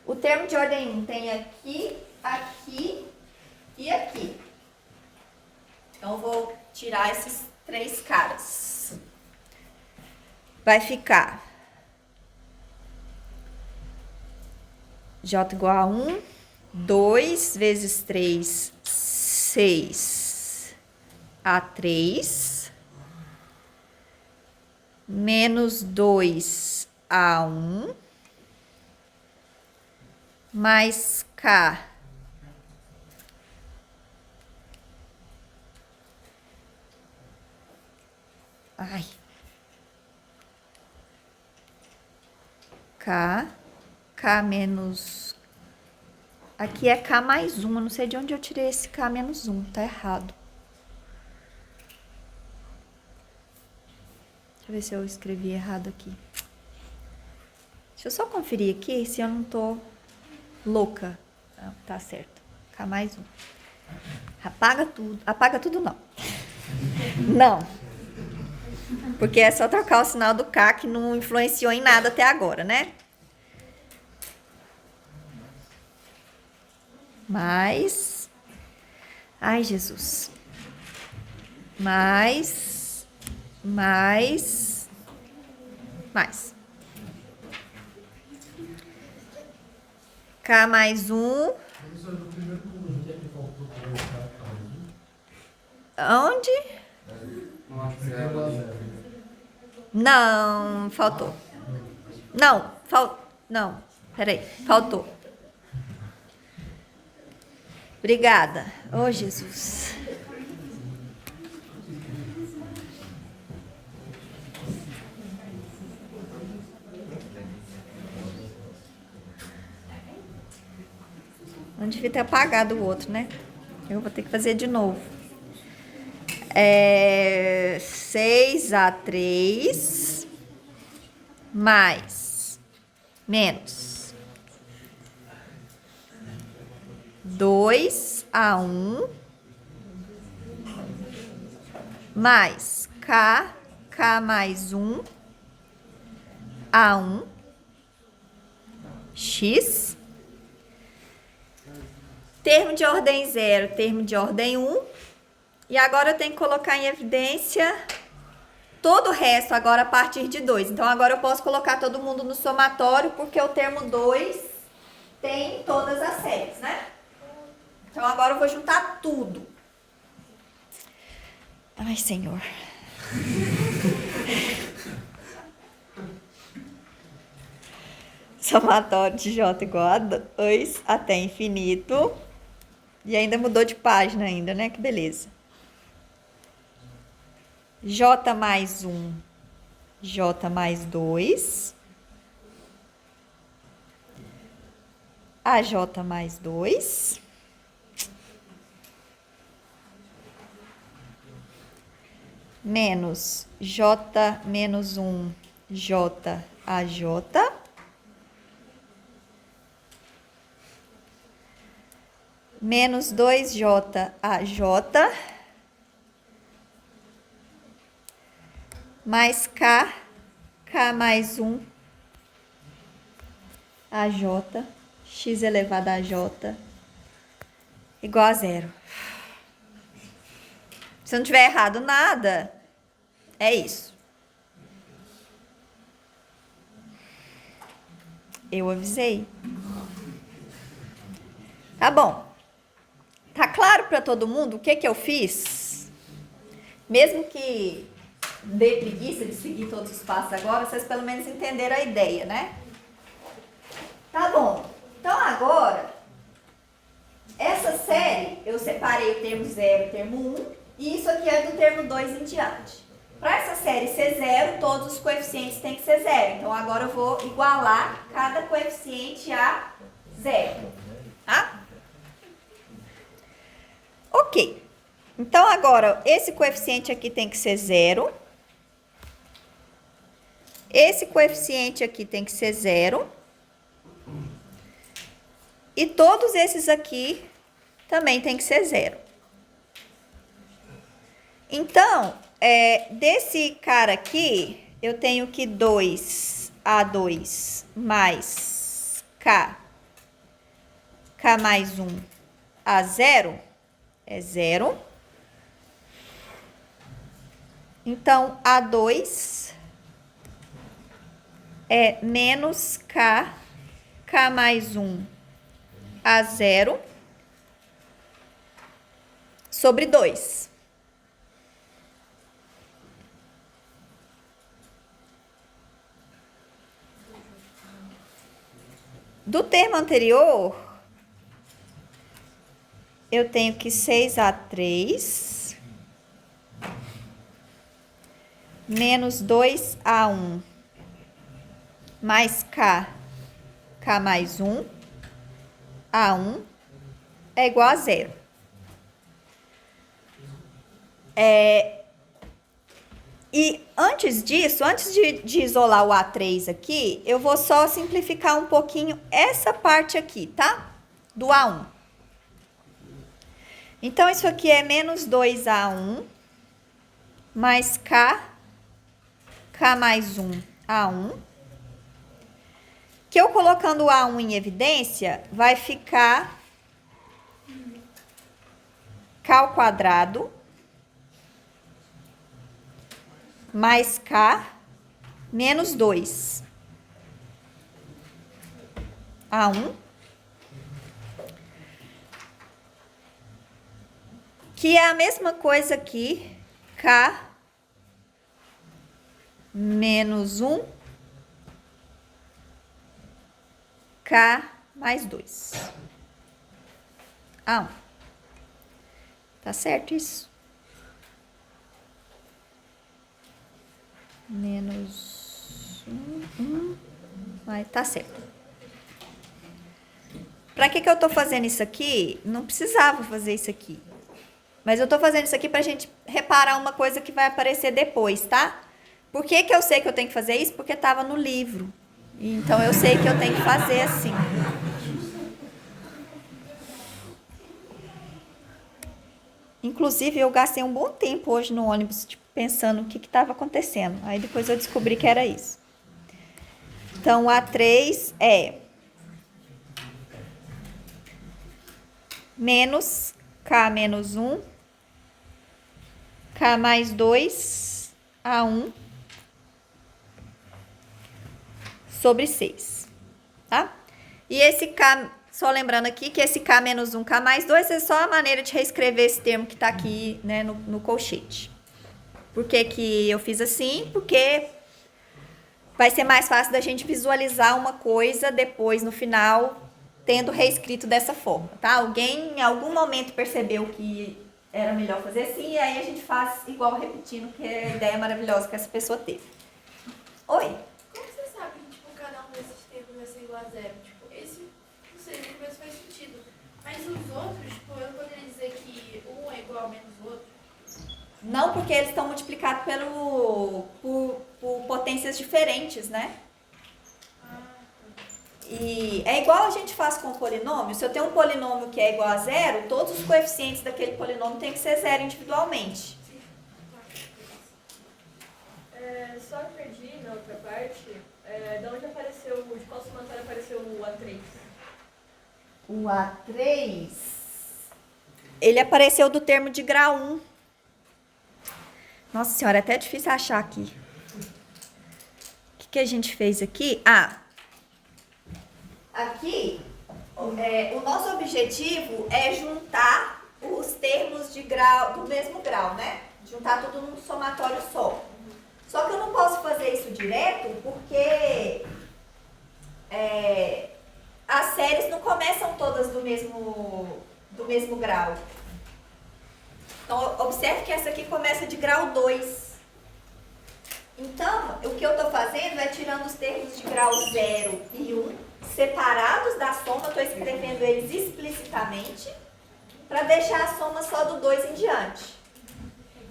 O termo de ordem 1 tem aqui, aqui e aqui. Então, eu vou tirar esses 3 caras. Vai ficar J igual a 1, 2 vezes 3, 6 A3, menos 2 A1, mais K. Ai. K menos... Aqui é K mais 1, eu não sei de onde eu tirei esse K menos 1, tá errado. Deixa eu ver se eu escrevi errado aqui. Deixa eu só conferir aqui se eu não tô louca. Não, tá certo. K mais 1. Apaga tudo não. Não. Porque é só trocar o sinal do K, que não influenciou em nada até agora, né? Mais. Ai, Jesus. Mais. K mais 1. Onde? Não, faltou. Não, peraí, faltou. Obrigada. Oh, Jesus. Não devia ter apagado o outro, né? Eu vou ter que fazer de novo. 6A3 mais menos 2A1 mais K mais 1, A1, X, termo de ordem 0, termo de ordem 1, e agora eu tenho que colocar em evidência todo o resto agora a partir de 2. Então, agora eu posso colocar todo mundo no somatório, porque o termo 2 tem todas as séries, né? Então, agora eu vou juntar tudo. Ai, Senhor. Somatório de J igual a 2 até infinito. E ainda mudou de página ainda, né? Que beleza. J mais 1, J mais 2. AJ mais 2. Menos J menos 1, J AJ. Menos 2J AJ. Mais K mais 1 AJ, X elevado a J, igual a 0. Se não tiver errado nada, é isso. Eu avisei. Tá bom. Tá claro para todo mundo o que eu fiz? Mesmo que dê preguiça de seguir todos os passos agora, vocês pelo menos entenderam a ideia, né? Tá bom. Então agora, essa série, eu separei o termo 0 e o termo 1, e isso aqui é do termo 2 em diante. Para essa série ser 0, todos os coeficientes têm que ser 0. Então agora eu vou igualar cada coeficiente a 0. Tá? Ok. Então agora, esse coeficiente aqui tem que ser 0. Esse coeficiente aqui tem que ser 0. E todos esses aqui também tem que ser 0. Então, desse cara aqui, eu tenho que 2A2 mais K mais 1 A0 é 0. Então, A2 é menos K mais 1 A0 sobre 2. Do termo anterior, eu tenho que 6A3 menos 2A1 mais K mais 1, A1 é igual a 0. E antes disso, antes de isolar o A3 aqui, eu vou só simplificar um pouquinho essa parte aqui, tá? Do A1. Então, isso aqui é menos 2A1 mais K mais 1, A1. Que eu colocando o A1 em evidência, vai ficar K ao quadrado mais K menos 2. A1. Que é a mesma coisa aqui, K menos 1, K mais 2. A1. Tá certo isso? Menos 1, mas tá certo. Pra que eu tô fazendo isso aqui? Não precisava fazer isso aqui. Mas eu tô fazendo isso aqui pra gente reparar uma coisa que vai aparecer depois, tá? Por que que eu sei que eu tenho que fazer isso? Porque tava no livro. Então eu sei que eu tenho que fazer assim. Inclusive, eu gastei um bom tempo hoje no ônibus, tipo, pensando o que estava acontecendo. Aí depois eu descobri que era isso. Então, o A3 é menos K menos 1, K mais 2, A1 sobre 6, tá? E esse K, só lembrando aqui que esse K menos 1, K mais 2 é só a maneira de reescrever esse termo que tá aqui, né, no colchete. Por que que eu fiz assim? Porque vai ser mais fácil da gente visualizar uma coisa depois, no final, tendo reescrito dessa forma, tá? Alguém em algum momento percebeu que era melhor fazer assim, e aí a gente faz igual repetindo, que é a ideia maravilhosa que essa pessoa teve. Oi? Como você sabe que tipo, cada um desses termos vai ser igual a zero? Tipo, esse, não sei, no começo faz sentido. Mas os outros, tipo, eu poderia dizer que um é igual a menos o outro? Não, porque eles estão multiplicados por potências diferentes, né? E é igual a gente faz com o polinômio. Se eu tenho um polinômio que é igual a zero, todos os coeficientes daquele polinômio têm que ser zero individualmente. Só perdi na outra parte, de onde apareceu, de qual somatório apareceu o A3? O A3, ele apareceu do termo de grau 1. Nossa senhora, é até difícil achar aqui. O que a gente fez aqui? Aqui, o nosso objetivo é juntar os termos de grau, do mesmo grau, né? Juntar tudo num somatório só. Só que eu não posso fazer isso direto porque as séries não começam todas do mesmo grau. Então, observe que essa aqui começa de grau 2. Então, o que eu estou fazendo é tirando os termos de grau 0 e 1, separados da soma, estou escrevendo eles explicitamente, para deixar a soma só do 2 em diante.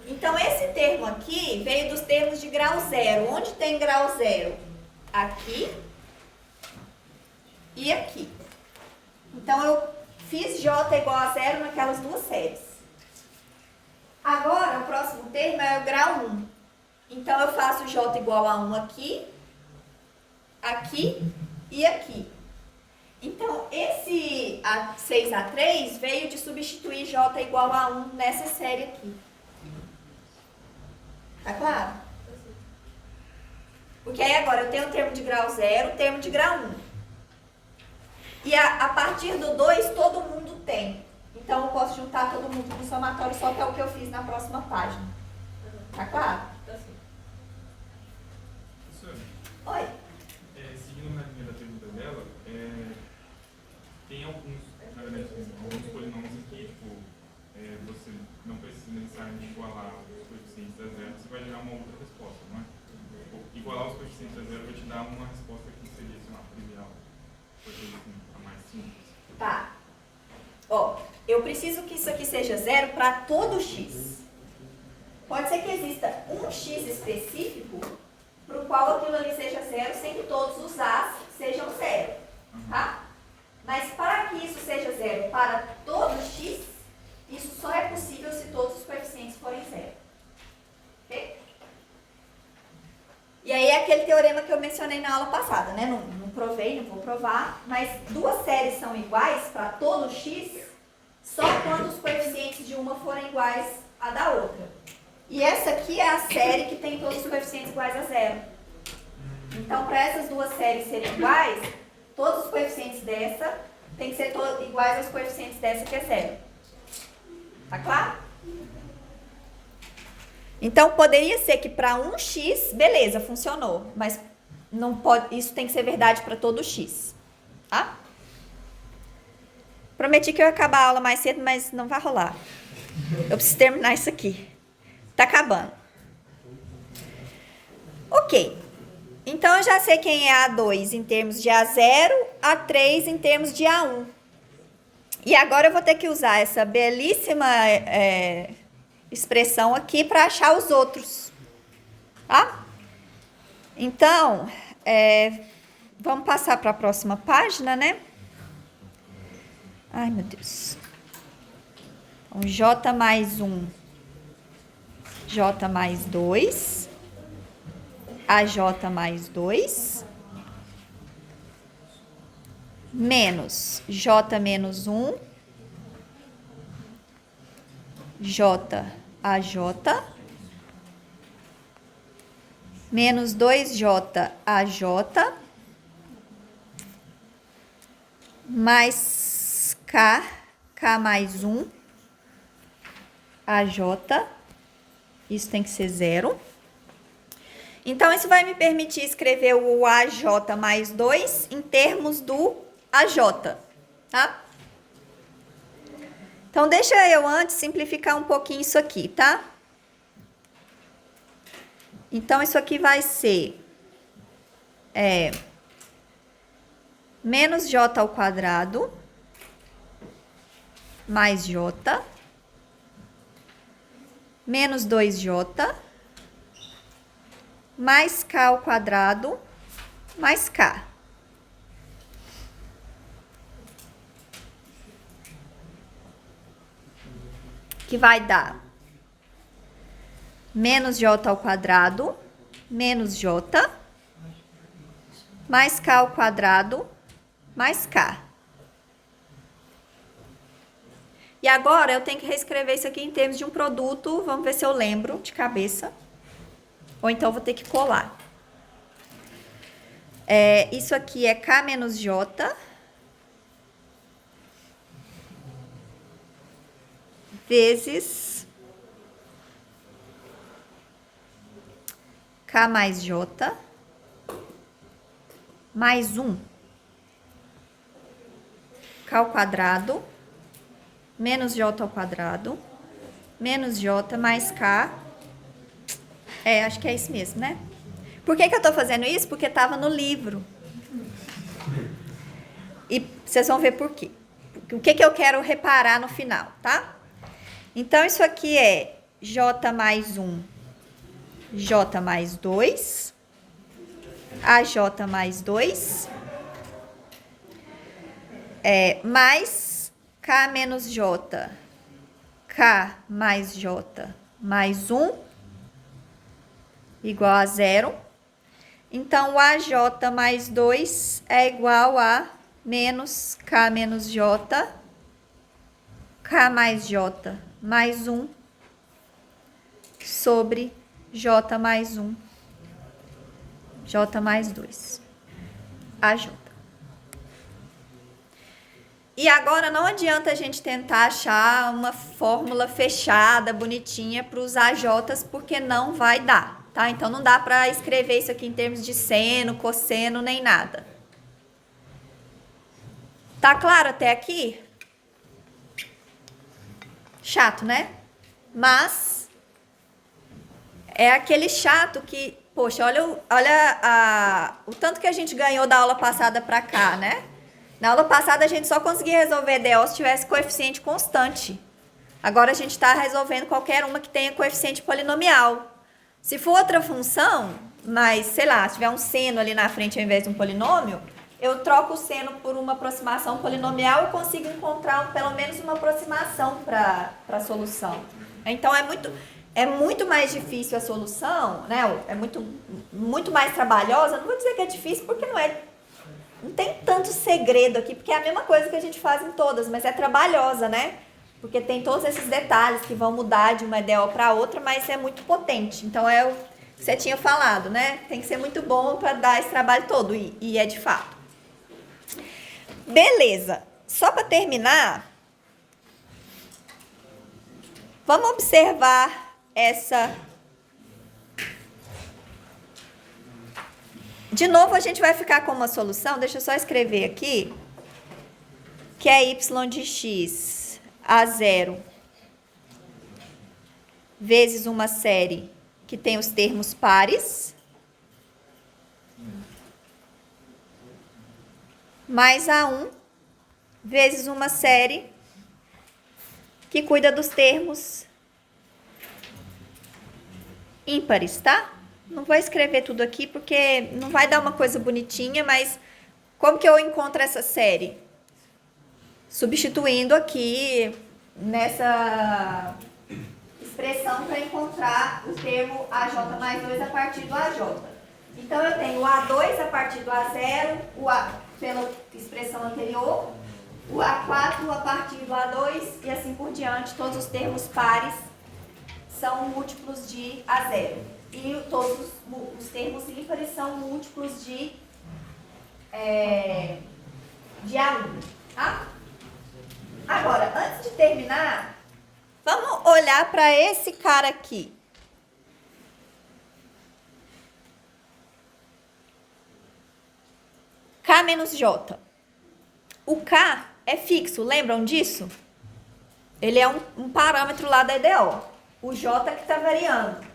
Então, esse termo aqui veio dos termos de grau 0. Onde tem grau 0? Aqui e aqui. Então, eu fiz J igual a 0 naquelas duas séries. Agora, o próximo termo é o grau 1. Então, eu faço J igual a 1 aqui, aqui e aqui. Então, esse 6A3 veio de substituir J igual a 1 nessa série aqui. Tá claro? Porque aí agora eu tenho o termo de grau 0, o termo de grau 1. E a partir do 2, todo mundo tem. Então, eu posso juntar todo mundo no somatório, só que é o que eu fiz na próxima página. Tá claro? Professora, Oi. seguindo na linha da pergunta dela, tem alguns polinômios aqui, tipo, você não precisa necessariamente igualar os coeficientes a zero, você vai gerar uma outra resposta, não é? Igualar os coeficientes a zero vai te dar uma resposta que seria, sei lá, trivial, a mais simples. Tá. Ó, eu preciso que isso aqui seja zero para todo x. Pode ser que exista um x específico para o qual aquilo ali seja zero, sem que todos os a's sejam zero, tá? Mas para que isso seja zero para todo x, isso só é possível se todos os coeficientes forem zero. Ok? E aí é aquele teorema que eu mencionei na aula passada, né? Não provei, não vou provar, mas duas séries são iguais para todo x só quando os coeficientes de uma forem iguais à da outra. E essa aqui é a série que tem todos os coeficientes iguais a zero. Então, para essas duas séries serem iguais, todos os coeficientes dessa tem que ser iguais aos coeficientes dessa que é zero. Tá claro? Então, poderia ser que para um x, beleza, funcionou. Mas não pode, isso tem que ser verdade para todo x. Tá? Prometi que eu ia acabar a aula mais cedo, mas não vai rolar. Eu preciso terminar isso aqui. Tá acabando. Ok. Então, eu já sei quem é A2 em termos de A0, A3 em termos de A1. E agora eu vou ter que usar essa belíssima expressão aqui para achar os outros. Tá? Então, vamos passar para a próxima página, né? Ai, meu Deus. Então, J mais 1, J mais 2, AJ mais 2, menos J menos 1, J AJ, menos 2J AJ, mais K, K mais 1, AJ, isso tem que ser 0. Então, isso vai me permitir escrever o AJ mais 2 em termos do AJ, tá? Então, deixa eu antes simplificar um pouquinho isso aqui, tá? Então, isso aqui vai ser menos J ao quadrado mais J menos 2J mais K ao quadrado mais K. Que vai dar menos J ao quadrado menos J mais K ao quadrado mais K. E agora eu tenho que reescrever isso aqui em termos de um produto. Vamos ver se eu lembro de cabeça. Ou então vou ter que colar. Isso aqui é K menos J vezes K mais J mais 1. K ao quadrado menos J ao quadrado menos J mais K. Acho que é isso mesmo, né? Por que eu tô fazendo isso? Porque tava no livro. E vocês vão ver por quê. O que eu quero reparar no final, tá? Então, isso aqui é J mais 1, J mais 2, AJ mais 2, mais K menos J, K mais J mais 1, igual a 0. Então, o AJ mais 2 é igual a menos K menos J, K mais J mais 1, sobre J mais 1, J mais 2, AJ. E agora não adianta a gente tentar achar uma fórmula fechada, bonitinha, para os AJs, porque não vai dar, tá? Então, não dá para escrever isso aqui em termos de seno, cosseno, nem nada. Tá claro até aqui? Chato, né? Mas é aquele chato que, poxa, olha o tanto que a gente ganhou da aula passada para cá, né? Na aula passada a gente só conseguia resolver DO se tivesse coeficiente constante. Agora a gente está resolvendo qualquer uma que tenha coeficiente polinomial. Se for outra função, mas sei lá, se tiver um seno ali na frente ao invés de um polinômio, eu troco o seno por uma aproximação polinomial e consigo encontrar pelo menos uma aproximação para a solução. Então, é muito mais difícil a solução, né? É muito mais trabalhosa. Não vou dizer que é difícil, porque não tem tanto segredo aqui, porque é a mesma coisa que a gente faz em todas, mas é trabalhosa, né? Porque tem todos esses detalhes que vão mudar de uma EDO para outra, mas é muito potente. Então, é o que você tinha falado, né? Tem que ser muito bom para dar esse trabalho todo, e é de fato. Beleza. Só para terminar, vamos observar essa... De novo, a gente vai ficar com uma solução, deixa eu só escrever aqui, que é y de x a 0 vezes uma série que tem os termos pares, mais A1 vezes uma série que cuida dos termos ímpares, tá? Não vou escrever tudo aqui porque não vai dar uma coisa bonitinha, mas como que eu encontro essa série? Substituindo aqui nessa expressão para encontrar o termo AJ mais 2 a partir do AJ. Então, eu tenho o A2 a partir do A0, o A pela expressão anterior, o A4 a partir do A2 e assim por diante. Todos os termos pares são múltiplos de A0. E todos os termos ímpares são múltiplos de A1. Tá? Agora, antes de terminar, vamos olhar para esse cara aqui. K menos J. O K é fixo, lembram disso? Ele é um parâmetro lá da EDO. O J que está variando.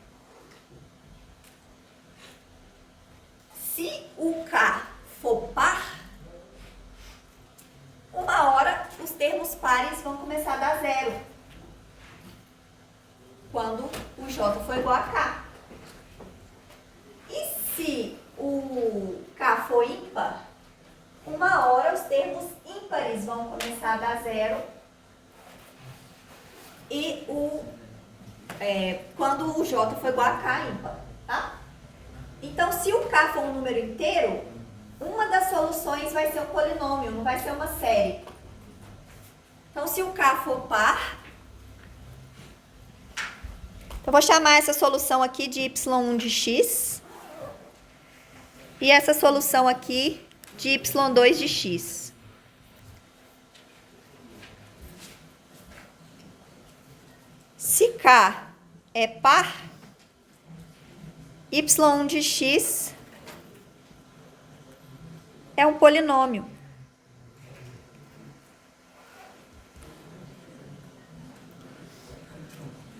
Se o K for par, uma hora os termos pares vão começar a dar zero. Quando o J for igual a K. E se o K for ímpar, uma hora os termos ímpares vão começar a dar zero. E quando o J for igual a K ímpar, tá? Então, se o K for um número inteiro, uma das soluções vai ser um polinômio, não vai ser uma série. Então, se o K for par, eu vou chamar essa solução aqui de y1 de x e essa solução aqui de y2 de x. Se K é par, y1 de x é um polinômio.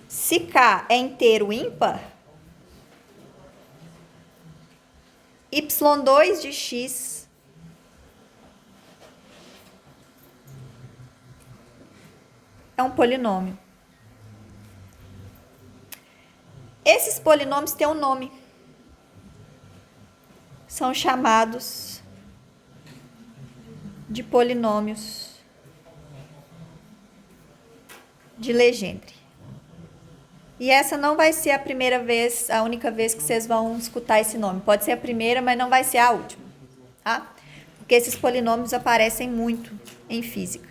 Se K é inteiro ímpar, y2 de x é um polinômio. Esses polinômios têm um nome. São chamados de polinômios de Legendre. E essa não vai ser a primeira vez, a única vez que vocês vão escutar esse nome. Pode ser a primeira, mas não vai ser a última, tá? Porque esses polinômios aparecem muito em física.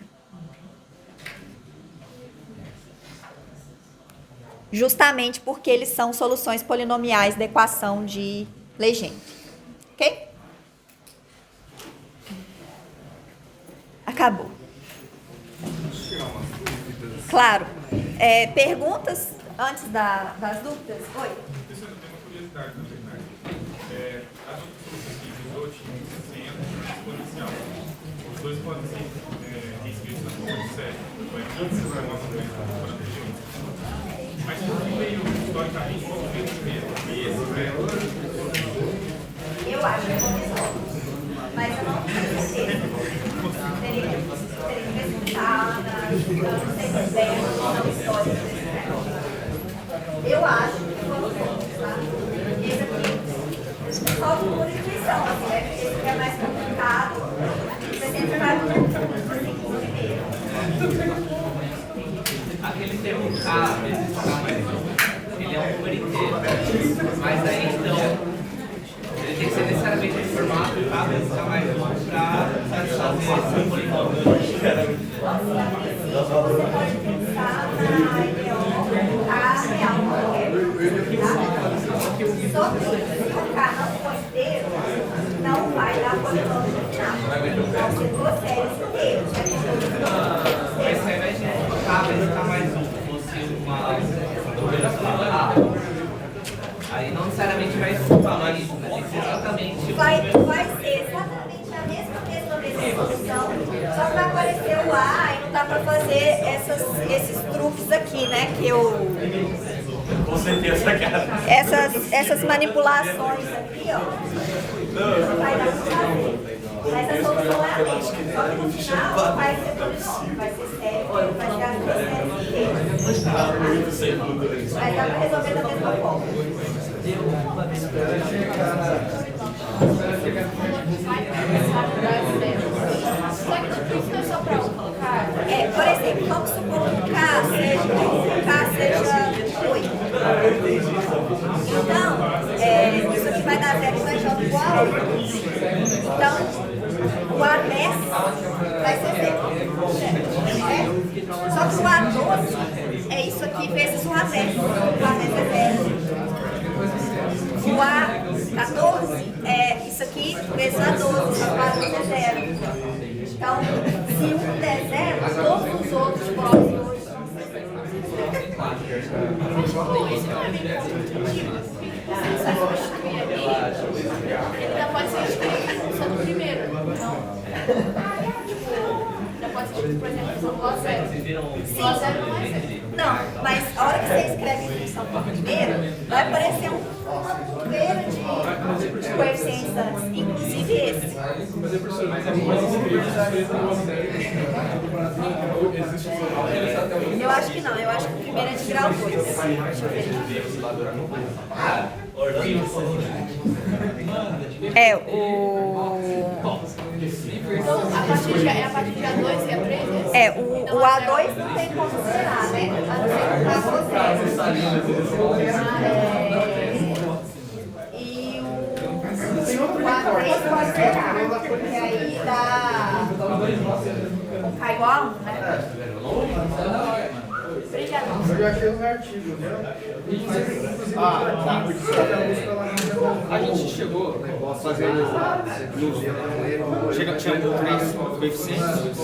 Justamente porque eles são soluções polinomiais da equação de Legendre. Ok? Acabou. Claro. Perguntas antes das dúvidas? Oi? Isso eu tenho uma curiosidade, na verdade. As outras soluções que usou tinham seno exponencial. Os dois podem ser reescritos na forma de série. Mas como veio historicamente, como veio primeiro? Eu acho que começou. Mas eu não tenho certeza. Teria que pesquisar, eu não sei se bem, não histórica. Eu acho que começou, tá? Esse aqui, só por intuição, assim, né? Porque esse aqui é mais complicado. Você sempre vai primeiro. Aquele termo K, ele é um número inteiro, mas aí então ele tem que ser necessariamente de formato K vezes K mais 1 para satisfazer esse polinômio. Você pode pensar na IDO K real qualquer, tá? Só que se o K não for inteiro, não vai dar polinômio no final. Vão ser duas séries inteiras, né? Mas se ao invés de K vezes K mais 1 fosse uma operação A, aí não necessariamente vai falar isso, né? Tem que ser exatamente vai ser exatamente a mesma solução, só que vai aparecer o A e não dá para fazer esses truques aqui, né? Que eu... Com certeza, cara. Essas manipulações aqui, ó. Não vai dar para fazer. Mas a solução é a mesma. Só que no final vai ser polinômio, vai ser sério, vai ser as duas séries inteiras. Mas dá pra resolver da mesma forma. Só que tipo, isso não é só pra um, cara. Por exemplo, vamos supor que K seja 8. Então, isso aqui vai dar 0 e vai jogar igual a 8. Então, o A10 vai ser 0. Só que o A12 é isso aqui vezes o A10. O A10 é 0. O A14 é isso aqui vezes o A12. O A12 é 0. Então, se um der 0, todos os outros próximos vão ser 0. Ainda pode ser escrito só no primeiro. Ainda pode ser escrito, por exemplo, só no A0. Só 0 não é 0. Não, mas a hora que você escreve em função do primeiro, vai aparecer uma carreira de coeficientes antes, inclusive esse. Eu acho que não, eu acho que o primeiro é de grau 2. Deixa eu ver. Então, a partir de A2 e A3? O A2 não tem como zerar, né? A não ser que o E o A3 pode zerar, porque aí dá K igual a 1, né? Eu já achei os artigos, né? A gente chegou a fazer tinha 3 coeficientes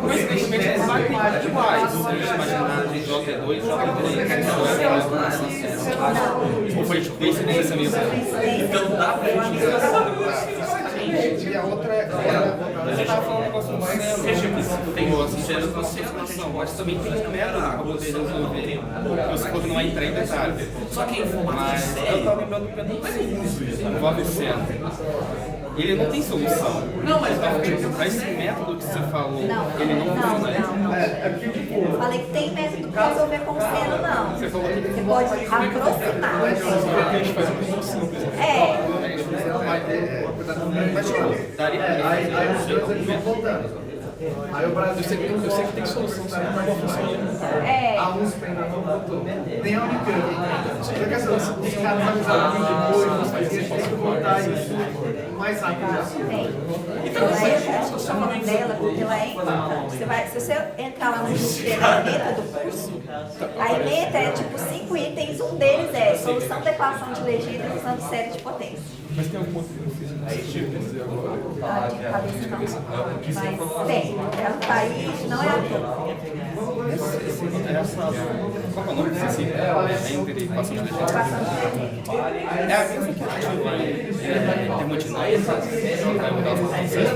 coincidentemente é matemática demais. Se a gente imaginar de J2, J3, foi tipo coincidência mesmo. Então dá pra gente. E a outra é. A gente tá falando um negócio do céu. Tem o cérebro da observação, mas também tem um método para poder resolver. Você falou que não vai entrar em detalhe. Só que mas eu tava lembrando do envolve centro. Ele não tem solução. Não, mas esse método que você falou, ele não funciona. Eu falei que tem método para resolver com seno, não. Você pode aproximar. Mas tipo, daria pra Aí o Brasil, Eu sei que tem solução, só não vai funcionar. a USP ainda não botou. Nem a Unicamp. Só que os caras avisaram muito depois, mas a gente tem que botar isso mais rápido. Então, aí eu estou chamando dela porque ela é importante. Se você entrar lá no grupo da meta do curso, a meta é tipo 5 itens, um deles é solução de equação de legenda e solução de série de potência. Mas tem algum ponto que eu fiz dizer agora? De cabeça não. Mas tem. Ela tá aí, não é a toa. Qual é o nome desse entre equação de legenda? Equação de legenda. É a mesma que ativa termodinâmica, vai mudar os processos.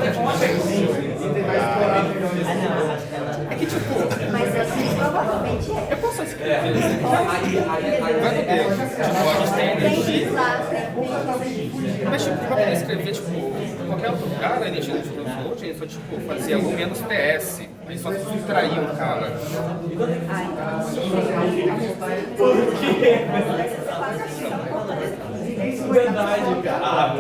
É que tipo. Mas assim, provavelmente é. Eu posso escrever. Vai depender. Tipo, a gente tem energia. Mas tipo, pra poder escrever, tipo, qualquer outro cara, a energia do tipo, ele só tipo, fazia o menos TS. Aí só subtraía um cara. Verdade, cara.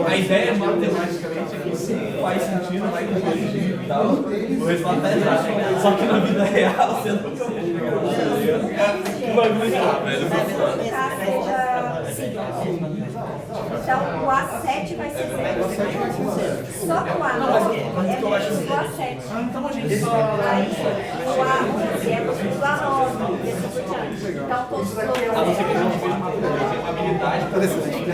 A ideia matematicamente é que sim, faz sentido, vai corrigir e tal. O resultado tá errado. Só que na vida real você não Então o A7 vai ser 0. Só que o A9 é menos do A7. Então a gente só. Aí o A11 é menos do A9. E assim por diante. Então todos os outros. A não ser que a gente veja uma habilidade para decidir.